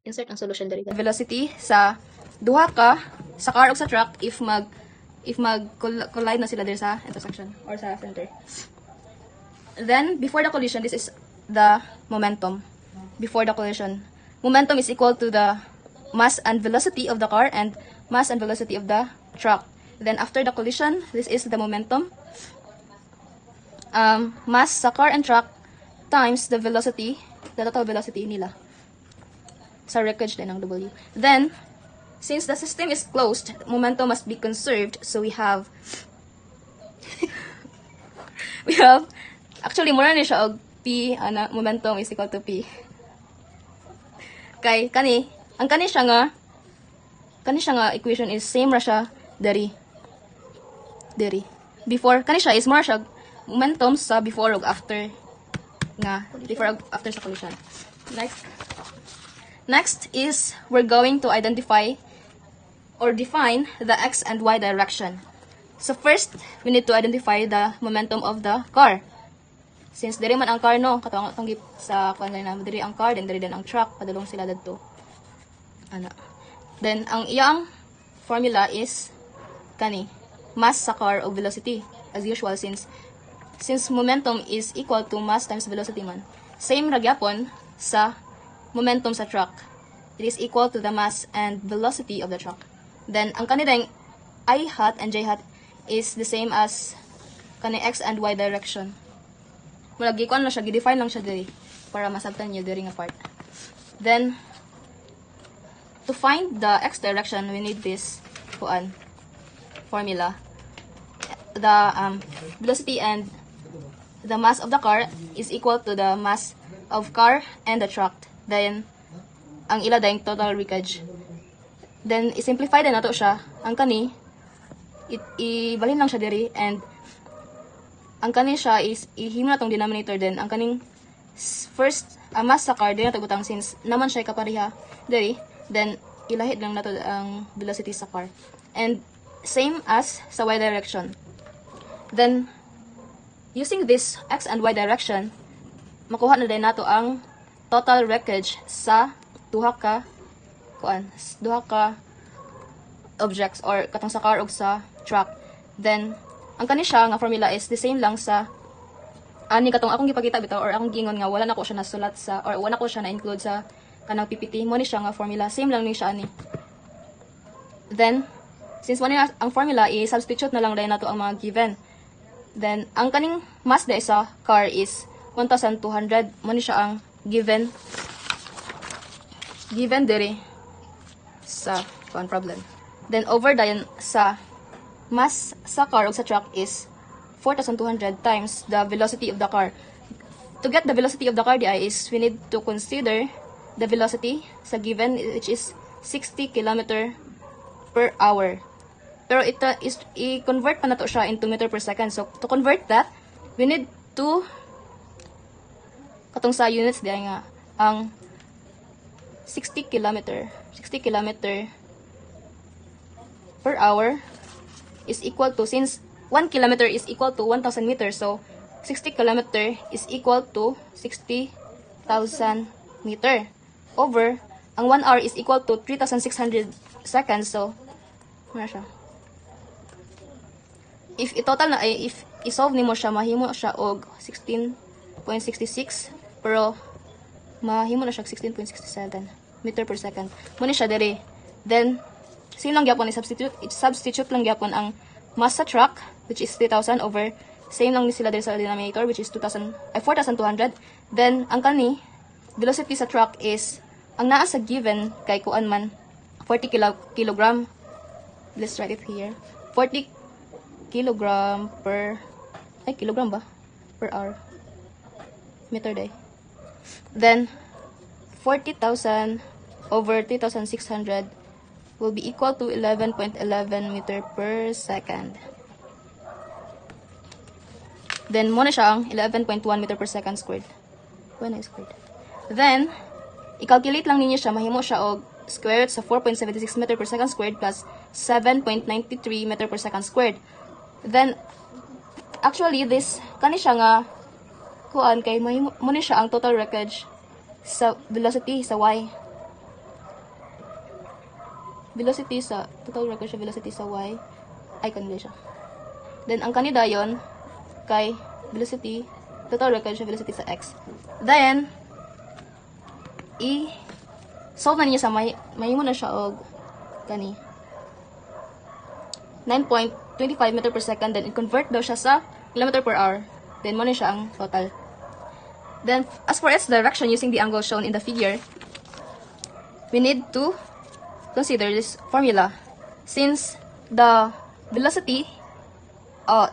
C: Insert ang solution diri. Velocity sa duha ka sa car o sa truck if collide na sila diri sa intersection or sa center. Then before the collision, this is the momentum. Before the collision, momentum is equal to the mass and velocity of the car and mass and velocity of the truck. Then after the collision, this is the momentum. Mass sa car and truck times the velocity, the total velocity nila. Sa wreckage din ang W. Then, since the system is closed, momentum must be conserved. So we have actually mura ni siya og P ana momentum is equal to P. Kay kani siya nga equation is same ra siya diri. Before kani siya is more siya momentum sa before ug after sa collision. Next is we're going to identify or define the x and y direction. So first, we need to identify the momentum of the car. Since diri man ang car no, katong sa kanila na diri ang car, then diri din ang truck, padulong sila dadto. Ana. Then ang iyang formula is kani mass sa car o velocity as usual since momentum is equal to mass times velocity man. Same ra gyapon sa momentum sa truck. It is equal to the mass and velocity of the truck. Then, ang kanilang I hat and j hat is the same as kani x and y direction. Mula gikuan lang siya, gidefine lang siya diri para masabtan niyo diri nga part. Then, to find the x direction, we need this formula. The velocity and the mass of the car is equal to the mass of car and the truck. Then, ang ila dayong total wreckage. Then, i-simplify din nato siya. Ang kani, ibalhin lang siya diri. And, ang kani siya is, ihimo na tong denominator din. Ang kaning first, mass sa car, din na butang since naman siya kapariha diri. Then, ilahit lang nato ang velocity sa car. And, same as sa y direction. Then, using this x and y direction, makuha na din nato ang total wreckage sa duha ka objects or katong sa car ug sa truck. Then ang kani siya nga formula is the same lang sa ani katong akong gipakita bitaw or akong gingon nga wala na ko siya nasulat sa or wala ko siya na include sa kanang PPT mo ni siya nga formula same lang ni siya ani. Then since mo ni ang formula i-substitute na lang dai nato ang mga given. Then ang kaning mass dai sa car is 1,200 mo ni siya ang given diri sa problem. Then over dayon sa mass sa car o sa truck is 4,200 times the velocity of the car. To get the velocity of the car is we need to consider the velocity sa given which is 60 km per hour. Pero ito is i-convert pa na to siya into meter per second. So to convert that, we need to katong sa units diay nga ang 60 km per hour is equal to, since 1 km is equal to 1,000 meters, so 60 km is equal to 60,000 meter over ang 1 hour is equal to 3,600 seconds. So ano siya, if i-total na if i-solve nimo siya, mahimo siya og 16.66 pero mahimo na siya 16.67 meter per second. Muna siya diri. Then, same lang gyapon i-substitute lang gyapon ang mass sa truck which is 3,000 over same lang ni sila diri sa denominator which is 4,200. Then, ang kani velocity sa truck is ang naa sa given kay kuan man 40 kilogram. Let's write it here. 40 kilogram per kilogram ba? Per hour. Meter day. Then 40,000 over 3,600 will be equal to 11.11 meter per second. Then, mo na siya ang 11.1 meter per second squared. Squared. Then, i-calculate lang ninyo siya, mahimo siya og square root sa 4.76 meter per second squared plus 7.93 meter per second squared. Then, actually, kani siya nga, kuan kay mahimo mo na siya ang total wreckage sa velocity sa y. Total wreckage sa velocity sa y, ay kanila siya. Then, ang kanida yon kay velocity, total wreckage sa velocity sa x. Then, solve na niya sa mahimo na siya og kani 9.25 meter per second, then i-convert daw siya sa kilometer per hour. Then mo na siya ang total. Then as for its direction using the angle shown in the figure, we need to consider this formula. Since the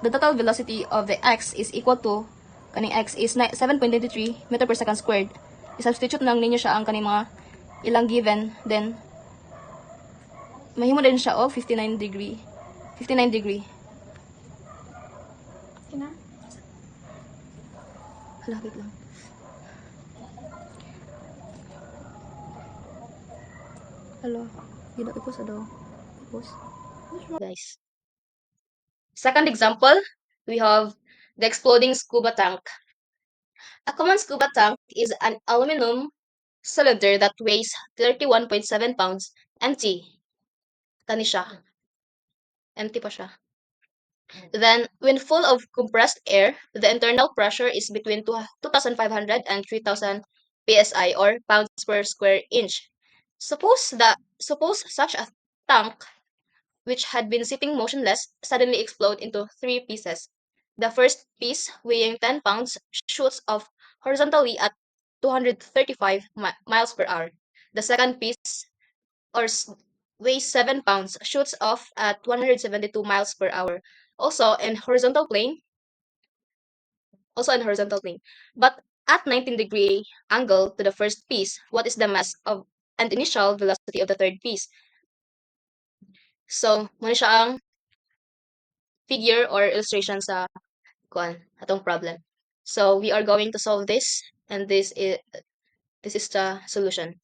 C: total velocity of the x is equal to kaning x is 7.93 meter per second squared. I-substitute lang ninyo siya ang kaning mga ilang given, then mahimo din siya og 59 degree. Hala, wait lang. Hello, gila ipos daw. Guys. Second example, we have the exploding scuba tank. A common scuba tank is an aluminum cylinder that weighs 31.7 pounds, empty. Kani siya. Empty pa siya. Then, when full of compressed air, the internal pressure is between 2,500 and 3,000 psi or pounds per square inch. Suppose such a tank, which had been sitting motionless, suddenly explode into 3 pieces. The first piece, weighing 10 pounds, shoots off horizontally at 235 miles per hour. The second piece, weighs 7 pounds, shoots off at 172 miles per hour. Also in horizontal plane. But at 19-degree angle to the first piece, what is the mass of and initial velocity of the third piece? So, muna siya ang figure or illustration sa atong problem. So, we are going to solve this, and this is the solution.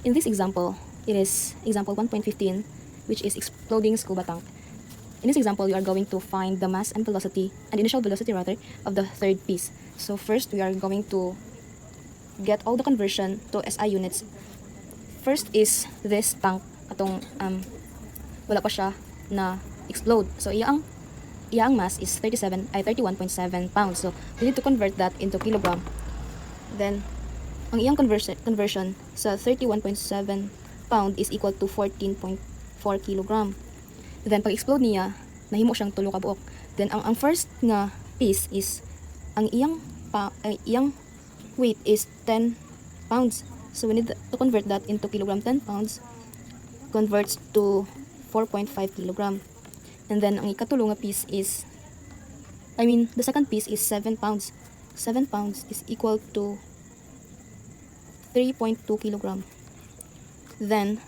C: In this example, it is example 1.15, which is exploding scuba tank. In this example, we are going to find the mass and velocity, and initial velocity rather, of the third piece. So first, we are going to get all the conversion to SI units. First is this tank, atong wala pa siya na explode. So iyang mass is 31.7 pounds. So we need to convert that into kilogram. Then ang iyang conversion sa 31.7 pound is equal to 14.4 kilogram. Then pag explode niya, nahimo siyang tulo ka buok. Then ang first nga piece is ang iyang weight is 10 pounds. So we need to convert that into kilogram. 10 pounds converts to 4.5 kilogram. And then ang ikatulo nga piece is the second piece is 7 pounds. 7 pounds is equal to 3.2 kilogram. Then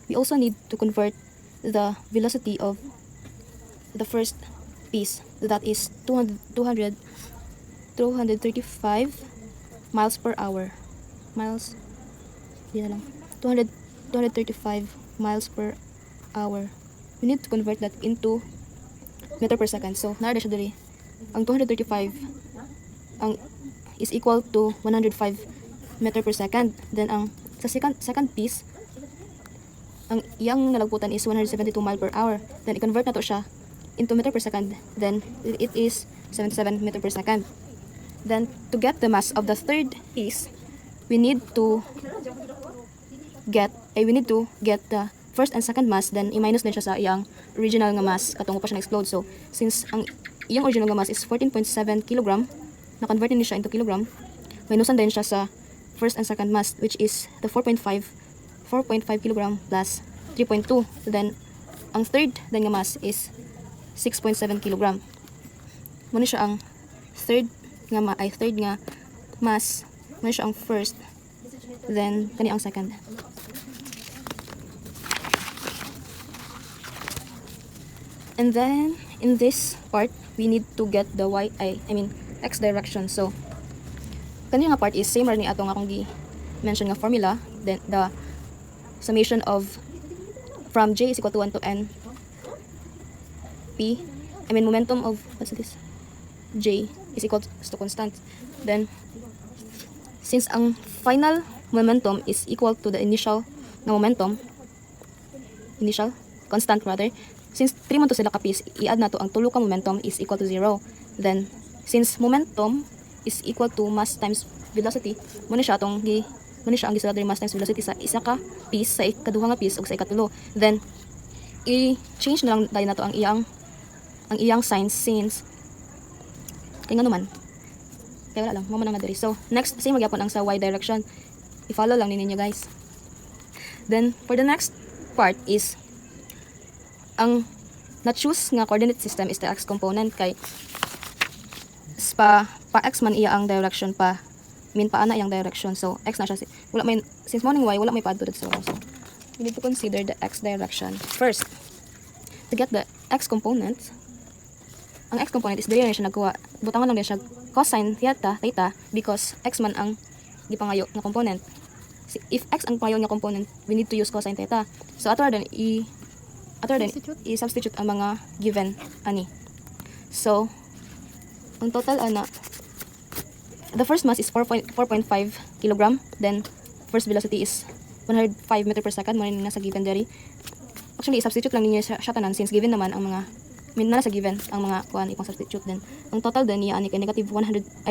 C: we also need to convert the velocity of the first piece, that is 235 miles per hour. 235 miles per hour. We need to convert that into meter per second. So nara siya diri. Ang 235 is equal to 105 meter per second. Then ang sa second piece, ang iyang nalagputan is 172 mile per hour. Then i-convert na to siya into meter per second. Then it is 77 meter per second. Then to get the mass of the third piece, we need to get the first and second mass, then i-minus din siya sa iyang original nga mass katong pa siya na-explode. So since ang iyang original nga mass is 14.7 kilogram, na-convert din siya into kilogram, minusan din siya sa first and second mass, which is the 4.5 kilogram plus 3.2. Then ang third din nga mass is 6.7 kilogram. Muna siya ang third nga mass, mo siya ang first, then kani ang second. And then in this part, we need to get the x direction. So kani nga part is same ra ni atong akong gi mention nga formula. Then the summation of from j is equal to 1 to n p, momentum of what's this, j is equal to constant. Then since ang final momentum is equal to the initial na momentum, initial constant rather, since 3 man to sila kapis, i-add na to ang tulo ka momentum is equal to 0. Then since momentum is equal to mass times velocity, mo siya ang gisulad mass times velocity sa isa ka piece, sa ikaduha nga piece ug sa ikatulo. Then i-change na lang dahil na to ang iyang sign, since kay nga naman kaya wala lang mo man ang nadiri. So next, same magyapon ang sa y direction, i-follow lang ninyo guys. Then for the next part is ang na-choose nga coordinate system is the x component, kay pa x man iya ang direction, pa ana iyang direction. So x na siya, wala may, since morning y wala may paadto dito. So we need to consider the x direction first. To get the x component, ang x component is dili na siya nagkuha, butangan lang din siya cosine theta because x man ang gipangayo nga component. If x ang pangayo nga component, we need to use cosine theta. So after then i-substitute ang mga given ani. So ang total ana, the first mass is 4.5 kilogram, then first velocity is 105 meter per second, mo nasa given diri. Actually i-substitute lang ninyo siya tanan, since given naman ang mga nasa given ang mga kuan, ipang substitute. Then ang total din niya ani kay negative 705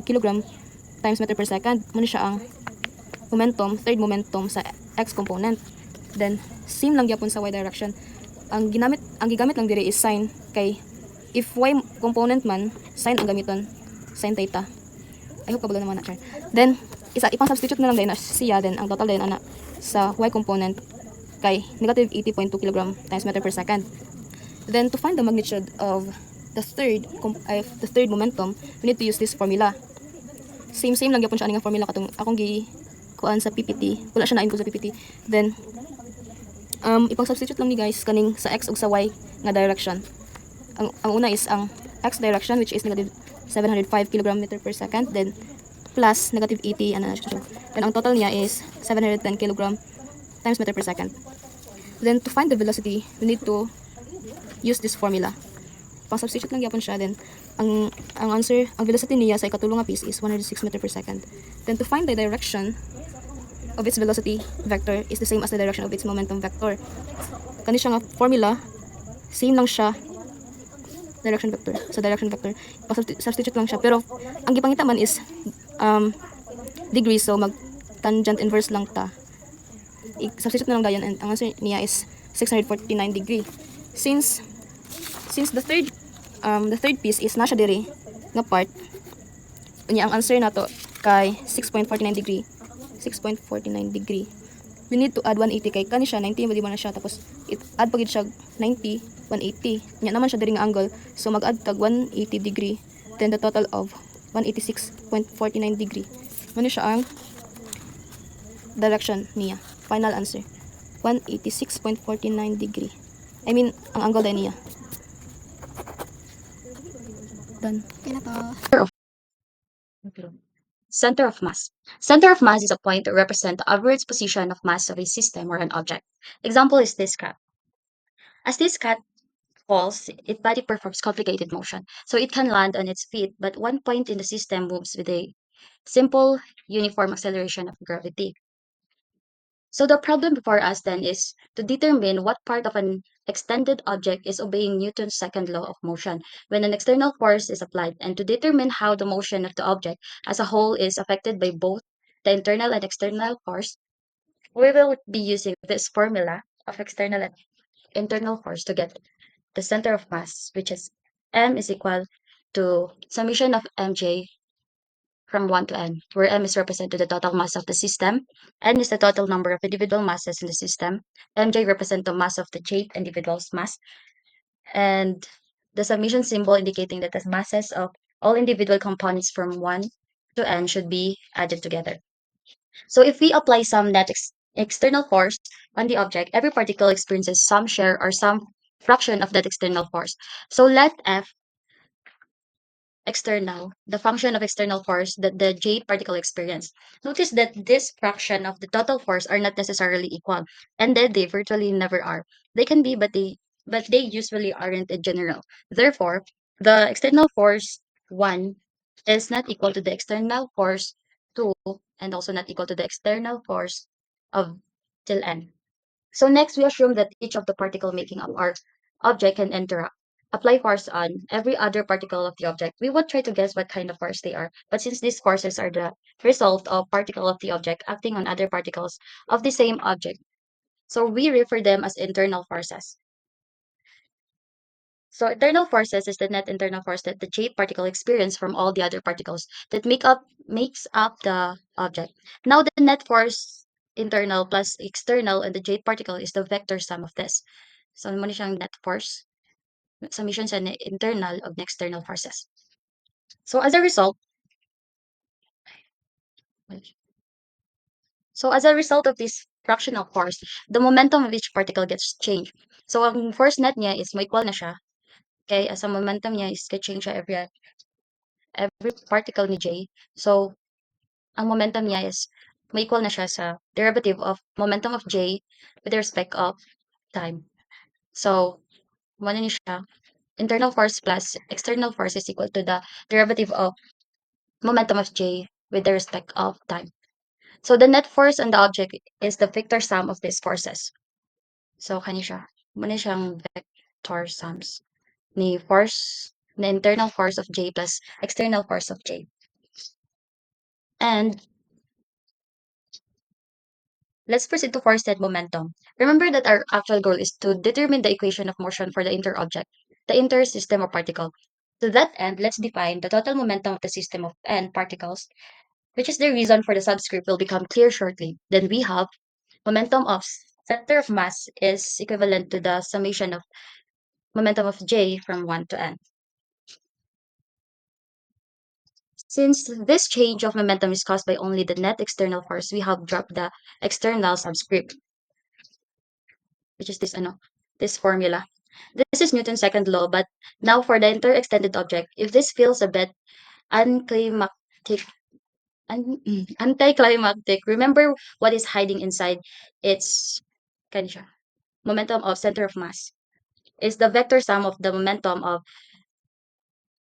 C: kilogram times meter per second, mo siya ang momentum, third momentum sa x component. Then same lang gyapon sa y direction, ang gigamit lang diri is sin, kay if y component man, sin ang gamiton, sin theta. I hope kabalo naman na siya. Then ipang substitute na lang din na siya, then ang total din ana sa y component kay negative 80.2 kg times meter per second. Then to find the magnitude of the third momentum, we need to use this formula. Same lang gyapon siya ani nga formula katong akong gi kuan sa PPT. Wala siya na input sa PPT. Then ipang substitute lang ni guys kaning sa x ug sa y nga direction. Ang una is ang x direction, which is negative 705 kg meter per second, then plus negative 80 then ang total niya is 710 kg times meter per second. Then to find the velocity, we need to use this formula. Pang substitute lang gyapon siya. Then ang answer, ang velocity niya sa ikatulong nga piece is 106 meter per second. Then to find the direction of its velocity vector is the same as the direction of its momentum vector. Kani siya nga formula, same lang siya direction vector. Sa direction vector, substitute lang siya. Pero ang gipangita man is degree, so mag tangent inverse lang ta. I-substitute na lang dayon, and ang answer niya is 649 degree. Since the third piece is nasa diri nga part, unya ang answer nato kay 6.49 degree. 6.49 degree. We need to add 180 kay kani siya 90 di ba na siya, tapos add pagid siya 90 180. Nya naman siya diri nga angle, so mag-add tag 180 degree. Then the total of 186.49 degree. Ano siya ang direction niya. Final answer 186.49 degree. Ang angle din niya. Done.
E: Okay na to.
C: Center of mass. Center of mass is a point to represent the average position of mass of a system or an object. Example is this cat. As this cat falls, its body performs complicated motion, so it can land on its feet, but one point in the system moves with a simple, uniform acceleration of gravity. So the problem before us then is to determine what part of an extended object is obeying Newton's second law of motion when an external force is applied, and to determine how the motion of the object as a whole is affected by both the internal and external force. We will be using this formula of external and internal force to get the center of mass, which is m is equal to summation of mj from 1 to n, where m is represented the total mass of the system, n is the total number of individual masses in the system, mj represent the mass of the jth individual's mass, and the summation symbol indicating that the masses of all individual components from 1
F: to n should be added together. So if we apply some net external force on the object, every particle experiences some share or some fraction of that external force. So let F external, the function of external force that the J particle experience. Notice that this fraction of the total force are not necessarily equal, and that they virtually never are. They can be, but they usually aren't in general. Therefore, the external force 1 is not equal to the external force 2 and also not equal to the external force of till n. So next, we assume that each of the particle making up our object can interact. Apply force on every other particle of the object. We would try to guess what kind of force they are, but since these forces are the result of particle of the object acting on other particles of the same object, so we refer them as internal forces. So internal forces is the net internal force that the J particle experience from all the other particles that makes up the object. Now the net force internal plus external and the J particle is the vector sum of this. So mo ni siyang net force summation sa internal of the external forces. So as a result, of this fractional force, the momentum of each particle gets changed. So ang force net niya is may equal na siya. Okay, as ang momentum niya is change siya every particle ni J. So ang momentum niya is may equal na siya sa derivative of momentum of J with respect of time. So, mo na ni siya, internal force plus external force is equal to the derivative of momentum of J with the respect of time. So, the net force on the object is the vector sum of these forces. So, kani siya. Mo na siyang vector sums ni internal force of J plus external force of J. And let's proceed to force and momentum. Remember that our actual goal is to determine the equation of motion for the inter-object, the inter-system or particle. To that end, let's define the total momentum of the system of n particles, which is the reason for the subscript will become clear shortly. Then we have momentum of center of mass is equivalent to the summation of momentum of J from 1 to n. Since this change of momentum is caused by only the net external force, we have dropped the external subscript, which is this formula. This is Newton's second law, but now for the inter-extended object, if this feels a bit unclimactic, anticlimactic, remember what is hiding inside its kani momentum of center of mass is the vector sum of the momentum of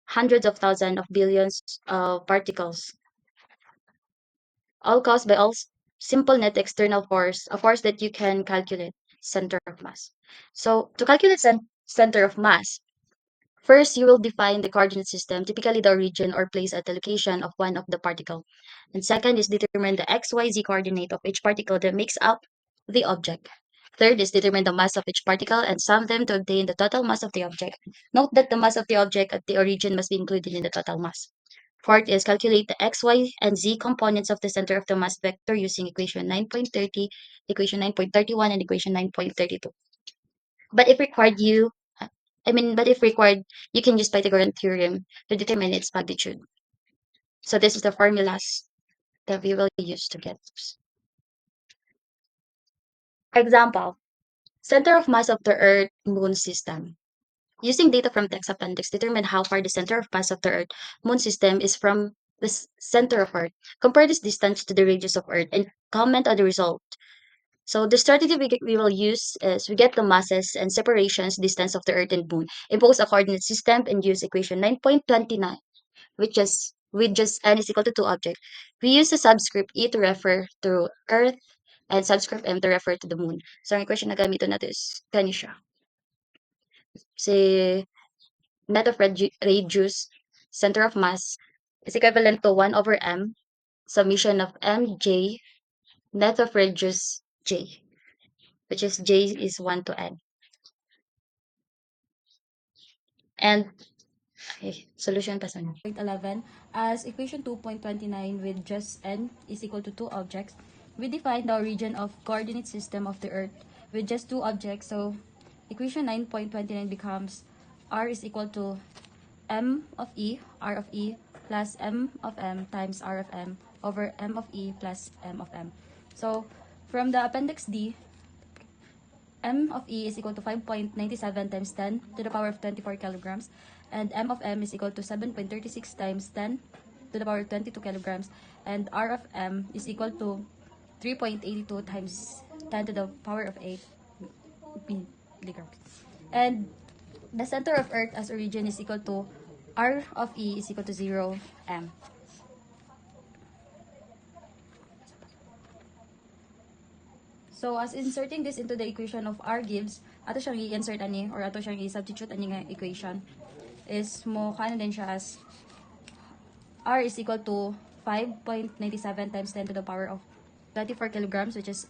F: hundreds of thousands of billions of particles, all caused by simple net external force, a force that you can calculate, center of mass. So to calculate center of mass, first, you will define the coordinate system, typically the origin or place at the location of one of the particle. And second is determine the XYZ coordinate of each particle that makes up the object. Third is determine the mass of each particle and sum them to obtain the total mass of the object. Note that the mass of the object at the origin must be included in the total mass. Fourth is calculate the x, y, and z components of the center of the mass vector using equation 9.30, equation 9.31, and equation 9.32. But if required, you can use Pythagorean theorem to determine its magnitude. So this is the formulas that we will use to get this. Example, center of mass of the Earth Moon system. Using data from text appendix, determine how far the center of mass of the Earth Moon system is from the center of Earth. Compare this distance to the radius of Earth and comment on the result. So the strategy we will use is we get the masses and separations distance of the Earth and Moon, impose a coordinate system, and use equation 9.29, which is with just n is equal to 2 object. We use the subscript E to refer to Earth and subscript M to refer to the Moon. So ang equation na gamitin natin is kani siya. Si net of radius, center of mass, is equivalent to 1 over M, summation of Mj, net of radius J, which is J is 1 to N. And, okay, solution pa sa
B: 11 as equation 2.29 with just n is equal to 2 objects. We define the origin of coordinate system of the Earth with just 2 objects. So equation 9.29 becomes r is equal to m of e, r of e,
F: plus M of M times R of M over M of E plus M of M. So, from the appendix D, M of E is equal to 5.97 times 10 to the power of 24 kilograms, and M of M is equal to 7.36 times 10 to the power of 22 kilograms, and R of M is equal to 3.82 times 10 to the power of 8 milligrams. And the center of Earth as origin is equal to R of E is equal to 0 M. So, as inserting this into the equation of R gives, ato siyang i-insert ani, or ato siyang i-substitute ani nga equation, is mo kaano din siya as R is equal to 5.97 times 10 to the power of 24 kilograms, which is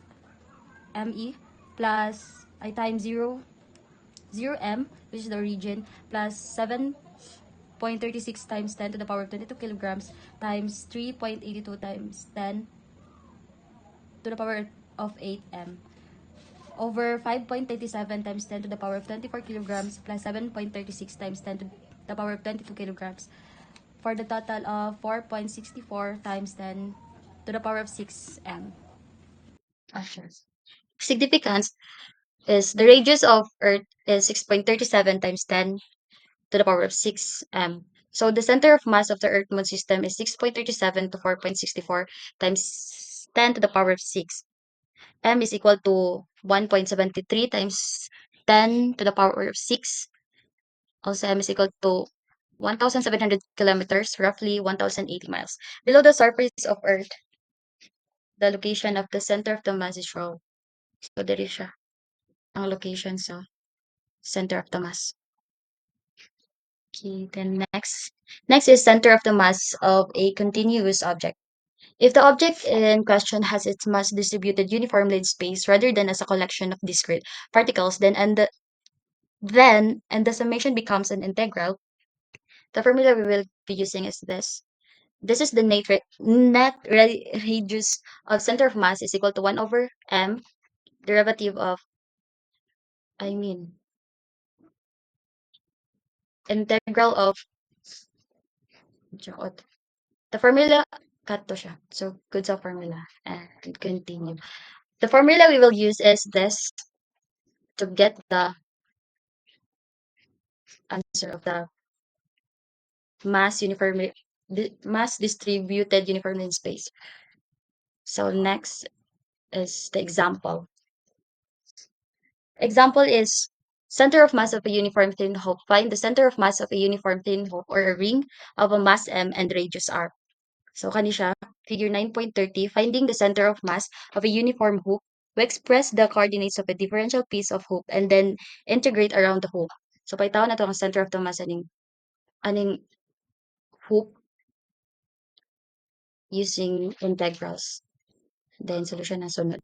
F: ME, plus I times 0 M, which is the origin, plus 7.36 times 10 to the power of 22 kilograms, times 3.82 times 10 to the power of 8M, over 5.37 times 10 to the power of 24 kilograms, plus 7.36 times 10 to the power of 22 kilograms, for the total of 4.64 times 10 to the power of 6M. Significance is the radius of Earth is 6.37 times 10 to the power of 6M. So the center of mass of the Earth-Moon system is 6.37 to 4.64 times 10 to the power of 6. M is equal to 1.73 times 10 to the power of 6. Also, M is equal to 1,700 kilometers, roughly 1,080 miles. Below the surface of Earth, the location of the center of the mass is shown. So, there is siya ang location sa center of the mass. Okay, then next. Next is center of the mass of a continuous object. If the object in question has its mass distributed uniformly in space rather than as a collection of discrete particles, then the summation becomes an integral. The formula we will be using is this. This is the net radius of center of mass is equal to 1 over m derivative of, integral of, the formula, cut to siya. So, good sa formula. And continue. The formula we will use is this to get the answer of the mass distributed uniformly in space. So next is the example. Example is center of mass of a uniform thin hoop. Find the center of mass of a uniform thin hoop or a ring of a mass m and radius r. So kani siya, figure 9.30, finding the center of mass of a uniform hoop. We express the coordinates of a differential piece of hoop and then integrate around the hoop. So paitaw na to ang center of the mass aning hoop using integrals. Then solution na sunod.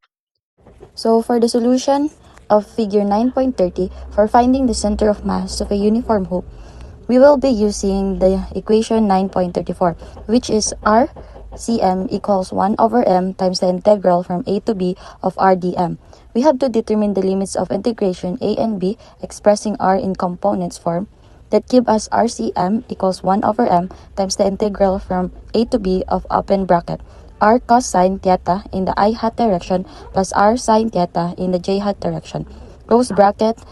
G: So for the solution of figure 9.30 for finding the center of mass of a uniform hoop, we will be using the equation 9.34, which is R Cm equals 1 over m times the integral from a to b of r dm. We have to determine the limits of integration a and b expressing r in components form that give us RCm equals 1 over m times the integral from a to b of open bracket r cosine theta in the I hat direction plus r sine theta in the j hat direction, close bracket,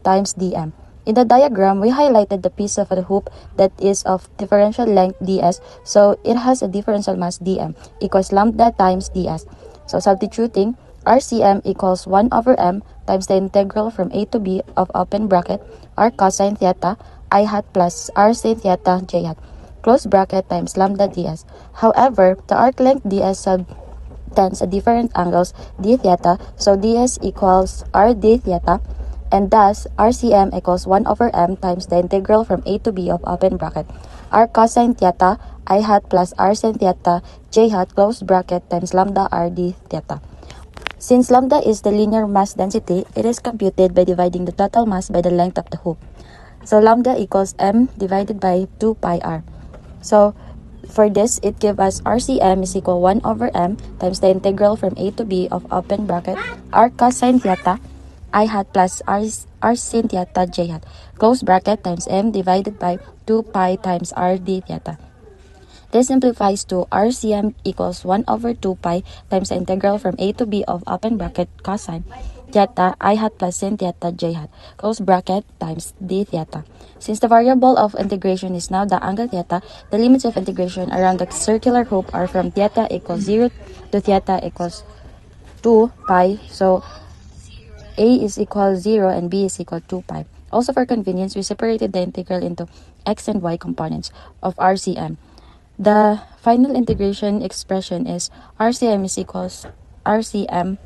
G: times dm. In the diagram, we highlighted the piece of the hoop that is of differential length ds, so it has a differential mass dm equals lambda times ds. So substituting, RCm equals 1 over m times the integral from a to b of open bracket r cosine theta I hat plus r sin theta j hat, close bracket, times lambda ds. However, the arc length ds subtends at different angles d theta, so ds equals r d theta, and thus RCm equals 1 over m times the integral from a to b of open bracket r cosine theta I hat plus r sin theta j hat, close bracket, times lambda r d theta. Since lambda is the linear mass density, it is computed by dividing the total mass by the length of the hoop. So lambda equals m divided by 2 pi r. So for this, it gives us RCm is equal 1 over m times the integral from a to b of open bracket r cosine theta I hat plus r sin theta j hat, close bracket, times m divided by 2 pi times r d theta. This simplifies to RCM equals 1 over 2 pi times the integral from a to b of open bracket cosine theta I hat plus sin theta j hat close bracket times d theta. Since the variable of integration is now the angle theta, the limits of integration around the circular hoop are from theta equals 0 to theta equals 2 pi. So a is equal 0 and b is equal 2 pi. Also for convenience, we separated the integral into x and y components of RCM. The final integration expression is RCM is equals RCM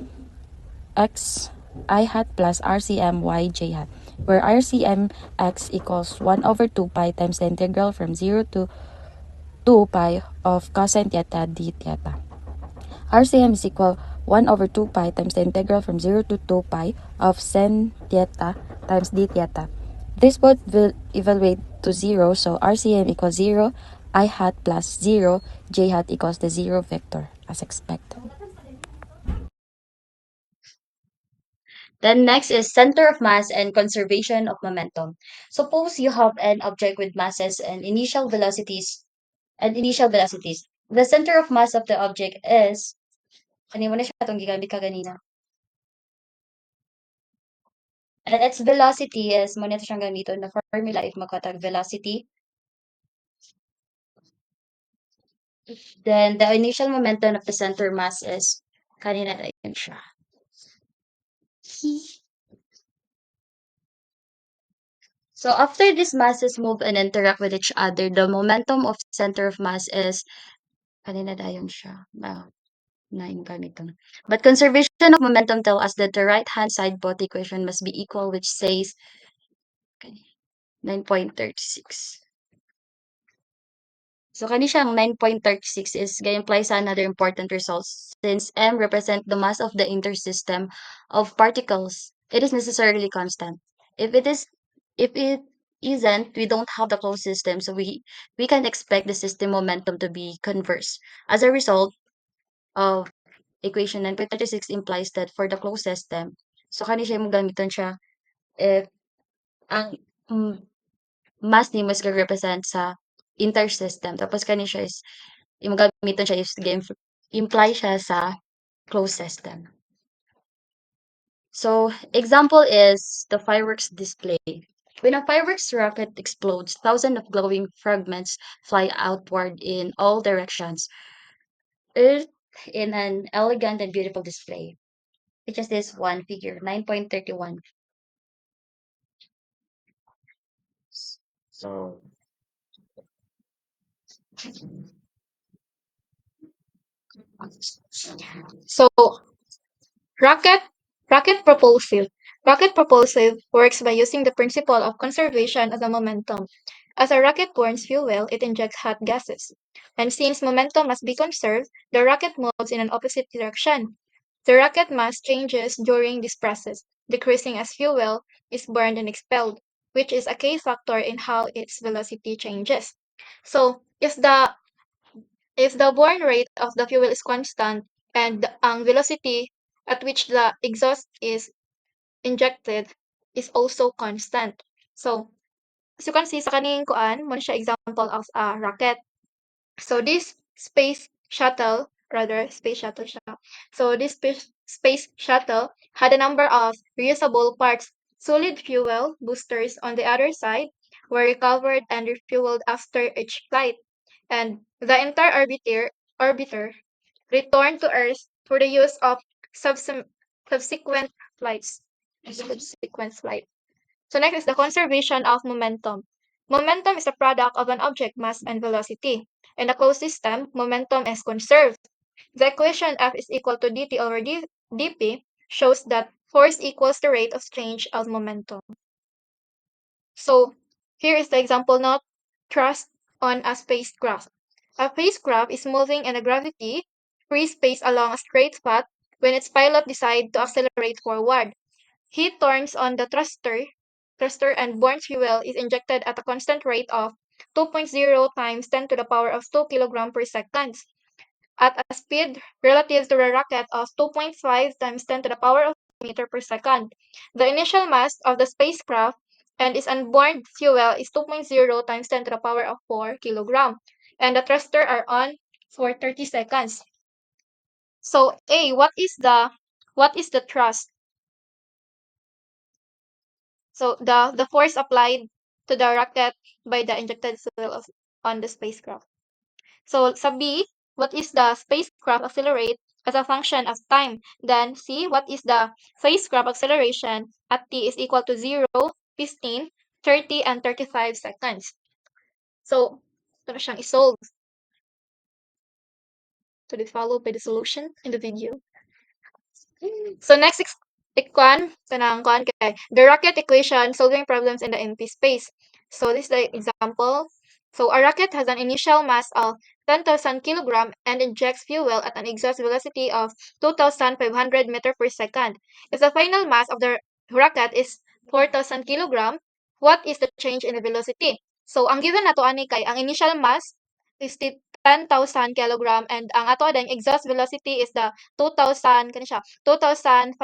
G: x I hat plus RCM y j hat, where RCM x equals 1 over 2 pi times the integral from 0 to 2 pi of cosine theta d theta. RCM is equal 1 over 2 pi times the integral from 0 to 2 pi of sin theta times d theta. This both will evaluate to 0, so RCM equals 0, I hat plus 0, j hat equals the 0 vector, as expected.
F: Then next is center of mass and conservation of momentum. Suppose you have an object with masses and initial velocities. The center of mass of the object is, kanina mo na siya itong gigamit ka ganina. And its velocity is, mo na ito siyang gamiton na formula if magkatag velocity. Then the initial momentum of the center mass is, kanina na yun siya. So after these masses move and interact with each other, the momentum of center of mass is, kanina dayon siya. Na yung gamiton. But conservation of momentum tell us that the right-hand side both equation must be equal, which says 9.36. So kani siyang 9.36 is ga-imply sa another important result. Since m represent the mass of the intersystem of particles, it is necessarily constant. If it isn't, we don't have the closed system, so we can expect the system momentum to be converse. As a result of equation 9.36 implies that for the closed system, so kani siya mo gamiton siya if ang mass ni mas represent sa intersystem. Tapos kani siya is yung gamiton siya is imply siya sa closed system. So example is the fireworks display. When a fireworks rocket explodes, thousands of glowing fragments fly outward in all directions, earth in an elegant and beautiful display, which is this one figure, 9.31. So
E: So, rocket rocket propulsive. Rocket propulsive works by using the principle of conservation of the momentum. As a rocket burns fuel, it injects hot gases. And since momentum must be conserved, the rocket moves in an opposite direction. The rocket mass changes during this process, decreasing as fuel is burned and expelled, which is a key factor in how its velocity changes. So, if the burn rate of the fuel is constant and ang velocity at which the exhaust is injected is also constant. So, as you can see sa kaning kuan, mo siya example of a rocket. So this space shuttle, siya. So this space shuttle had a number of reusable parts. Solid fuel boosters on the other side were recovered and refueled after each flight. And the entire orbiter returned to Earth for the use of subsequent flights. Subsequent flight. So next is the conservation of momentum. Momentum is a product of an object mass and velocity. In a closed system, momentum is conserved. The equation F is equal to dt over dp shows that force equals the rate of change of momentum. So here is the example note, thrust on a spacecraft. A spacecraft is moving in a gravity-free space along a straight path when its pilot decides to accelerate forward. He turns on the thruster and burns fuel is injected at a constant rate of 2.0 times 10 to the power of 2 kg per second at a speed relative to the rocket of 2.5 times 10 to the power of meter per second. The initial mass of the spacecraft and its unburned fuel is 2.0 times 10 to the power of 4 kg. and the thruster are on for 30 seconds. So A, what is the thrust? So the force applied to the rocket by the injected fuel on the spacecraft. So sa B, what is the spacecraft accelerate as a function of time? Then C, what is the spacecraft acceleration at t is equal to 0, 15, 30, and 35 seconds. So ito na siyang isolve. To be followed by the solution in the video. So next kanang kay the rocket equation solving problems in the empty space. So this is the example. So a rocket has an initial mass of 10,000 kilogram and injects fuel at an exhaust velocity of 2,500 meter per second. If the final mass of the rocket is 4,000 kilogram, what is the change in the velocity? So ang given nato ani kay ang initial mass is 10,000 kilogram and ang ato adang exhaust velocity is the 2,000 kani siya 2,500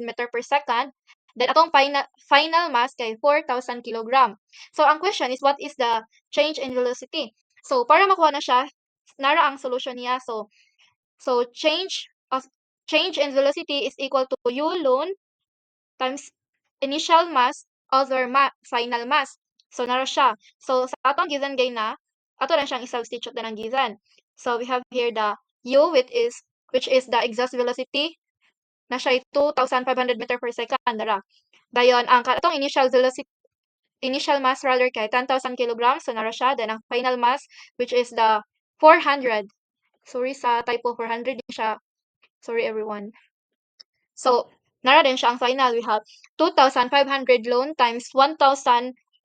E: meter per second. Then atong final mass kay 4,000 kilogram. So ang question is what is the change in velocity? So para makuha na siya, nara ang solution niya. So change in velocity is equal to u ln times initial mass over final mass. So nara siya. So sa atong given gay na, ato na siyang i-substitute na ng given. So we have here the u which is the exhaust velocity na siya 2,500 meter per second dara. Dayon ang katong initial mass rather kay 10,000 kilograms so nara siya, then ang final mass which is the 400. Sorry sa typo, 400 din siya. Sorry everyone. So nara din siya ang final. We have 2,500 ln times 1,000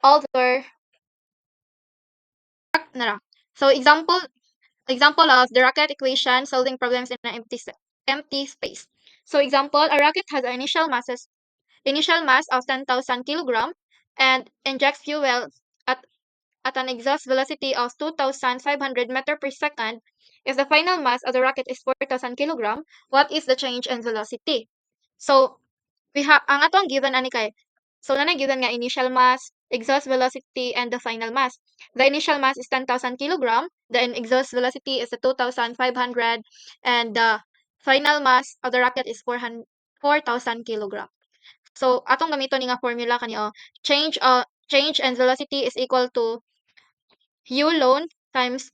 E: over nara. So example of the rocket equation solving problems in an empty space. So example, a rocket has an initial mass of 10,000 kilogram and injects fuel at an exhaust velocity of 2,500 meter per second. If the final mass of the rocket is 4,000 kilogram, what is the change in velocity? So we have ang atong given ani kay so nanay given nga initial mass, exhaust velocity, and the final mass. The initial mass is 10,000 kilogram, the exhaust velocity is 2,500, and the final mass of the rocket is 4,000 kilogram. So atong gamiton ni nga formula kani change and velocity is equal to u ln times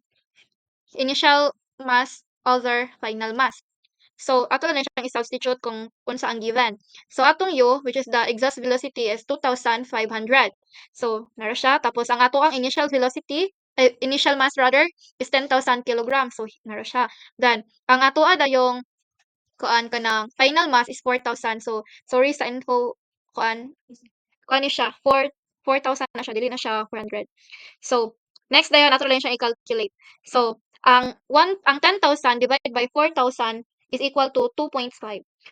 E: initial mass over final mass. So ato na siyang i-substitute kung unsa ang given. So atong u which is the exhaust velocity is 2,500. So nara siya tapos ang ato ang initial mass rather is 10,000 kilograms. So nara siya. Then ang ato yung kanang final mass is 4,000. So sorry sa info ni siya 4,000 na siya dili na siya 400. So next dayon ato lang siya i-calculate. So ang 10,000 divided by 4,000 is equal to 2.5.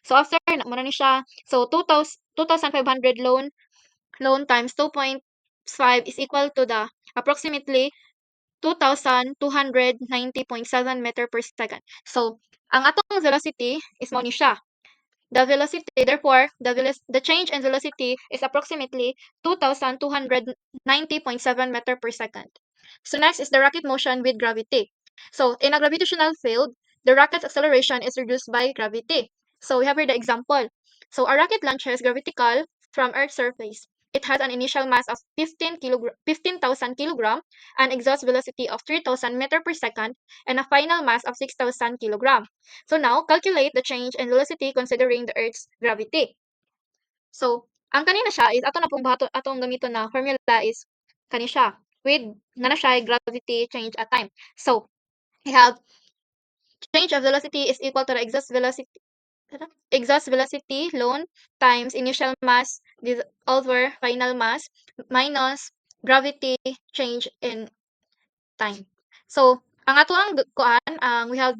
E: So after mo na ni siya, so 2,500 loan times 2.5 is equal to the approximately 2,290.7 meter per second. So ang atong velocity is mo ni siya. The velocity, therefore, the change in velocity is approximately 2,290.7 meter per second. So next is the rocket motion with gravity. So in a gravitational field, the rocket's acceleration is reduced by gravity. So we have here the example. So a rocket launches gravitical from Earth's surface. It has an initial mass of 15,000 kilogram, an exhaust velocity of 3,000 meter per second, and a final mass of 6,000 kilogram. So now, calculate the change in velocity considering the Earth's gravity. So, ang kanina siya is ato na pong atong gamiton na formula is kani siya with na siya gravity change at time. So, we have change of velocity is equal to the exhaust velocity ln times initial mass over final mass minus gravity change in time. So, ang ato ang we have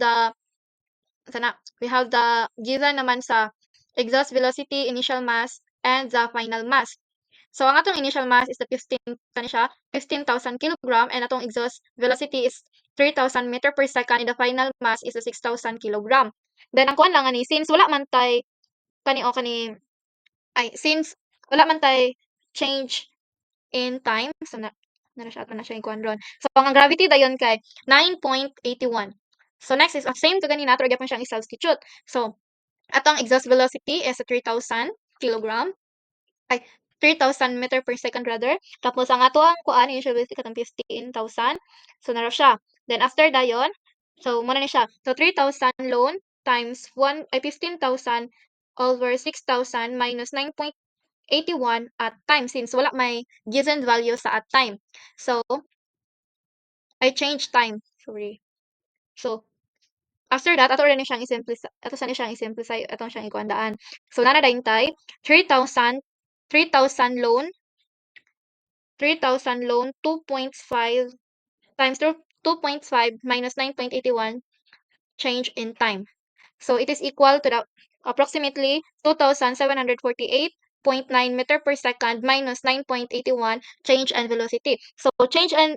E: the given naman sa exhaust velocity, initial mass, and the final mass. So ang atong initial mass is the 15,000 kilogram, and atong exhaust velocity is 3,000 meter per second, and the final mass is the 6,000 kilogram. Then ang kuan lang ani since wala man tay since wala man tay change in time, so Nara siya ato na siya ikuan ron. So ang gravity dayon kay 9.81. So next is same to ganina ato gyapon siyang i-substitute. So atong exhaust velocity is 3,000 kilogram. Ay 3,000 meter per second rather. Tapos ang ato ang kuan initial velocity katong 15,000. So nara siya. Then after dayon, so mo na ni siya. So 3,000 lone times 15,000 over 6,000 minus 9.81 at time since wala may given value sa at time. So I change time. Sorry. So after that ato rin siyang i-simplify, atong siyang ikuandaan. So nana dayntay 3,000 lone 2.5 times 2.5 minus 9.81 change in time. So it is equal to the approximately 2,748.9 meter per second minus 9.81 change in velocity. So change in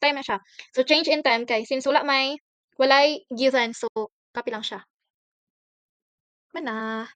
E: time na siya. So change in time kay since walay given so copy lang siya. Mana.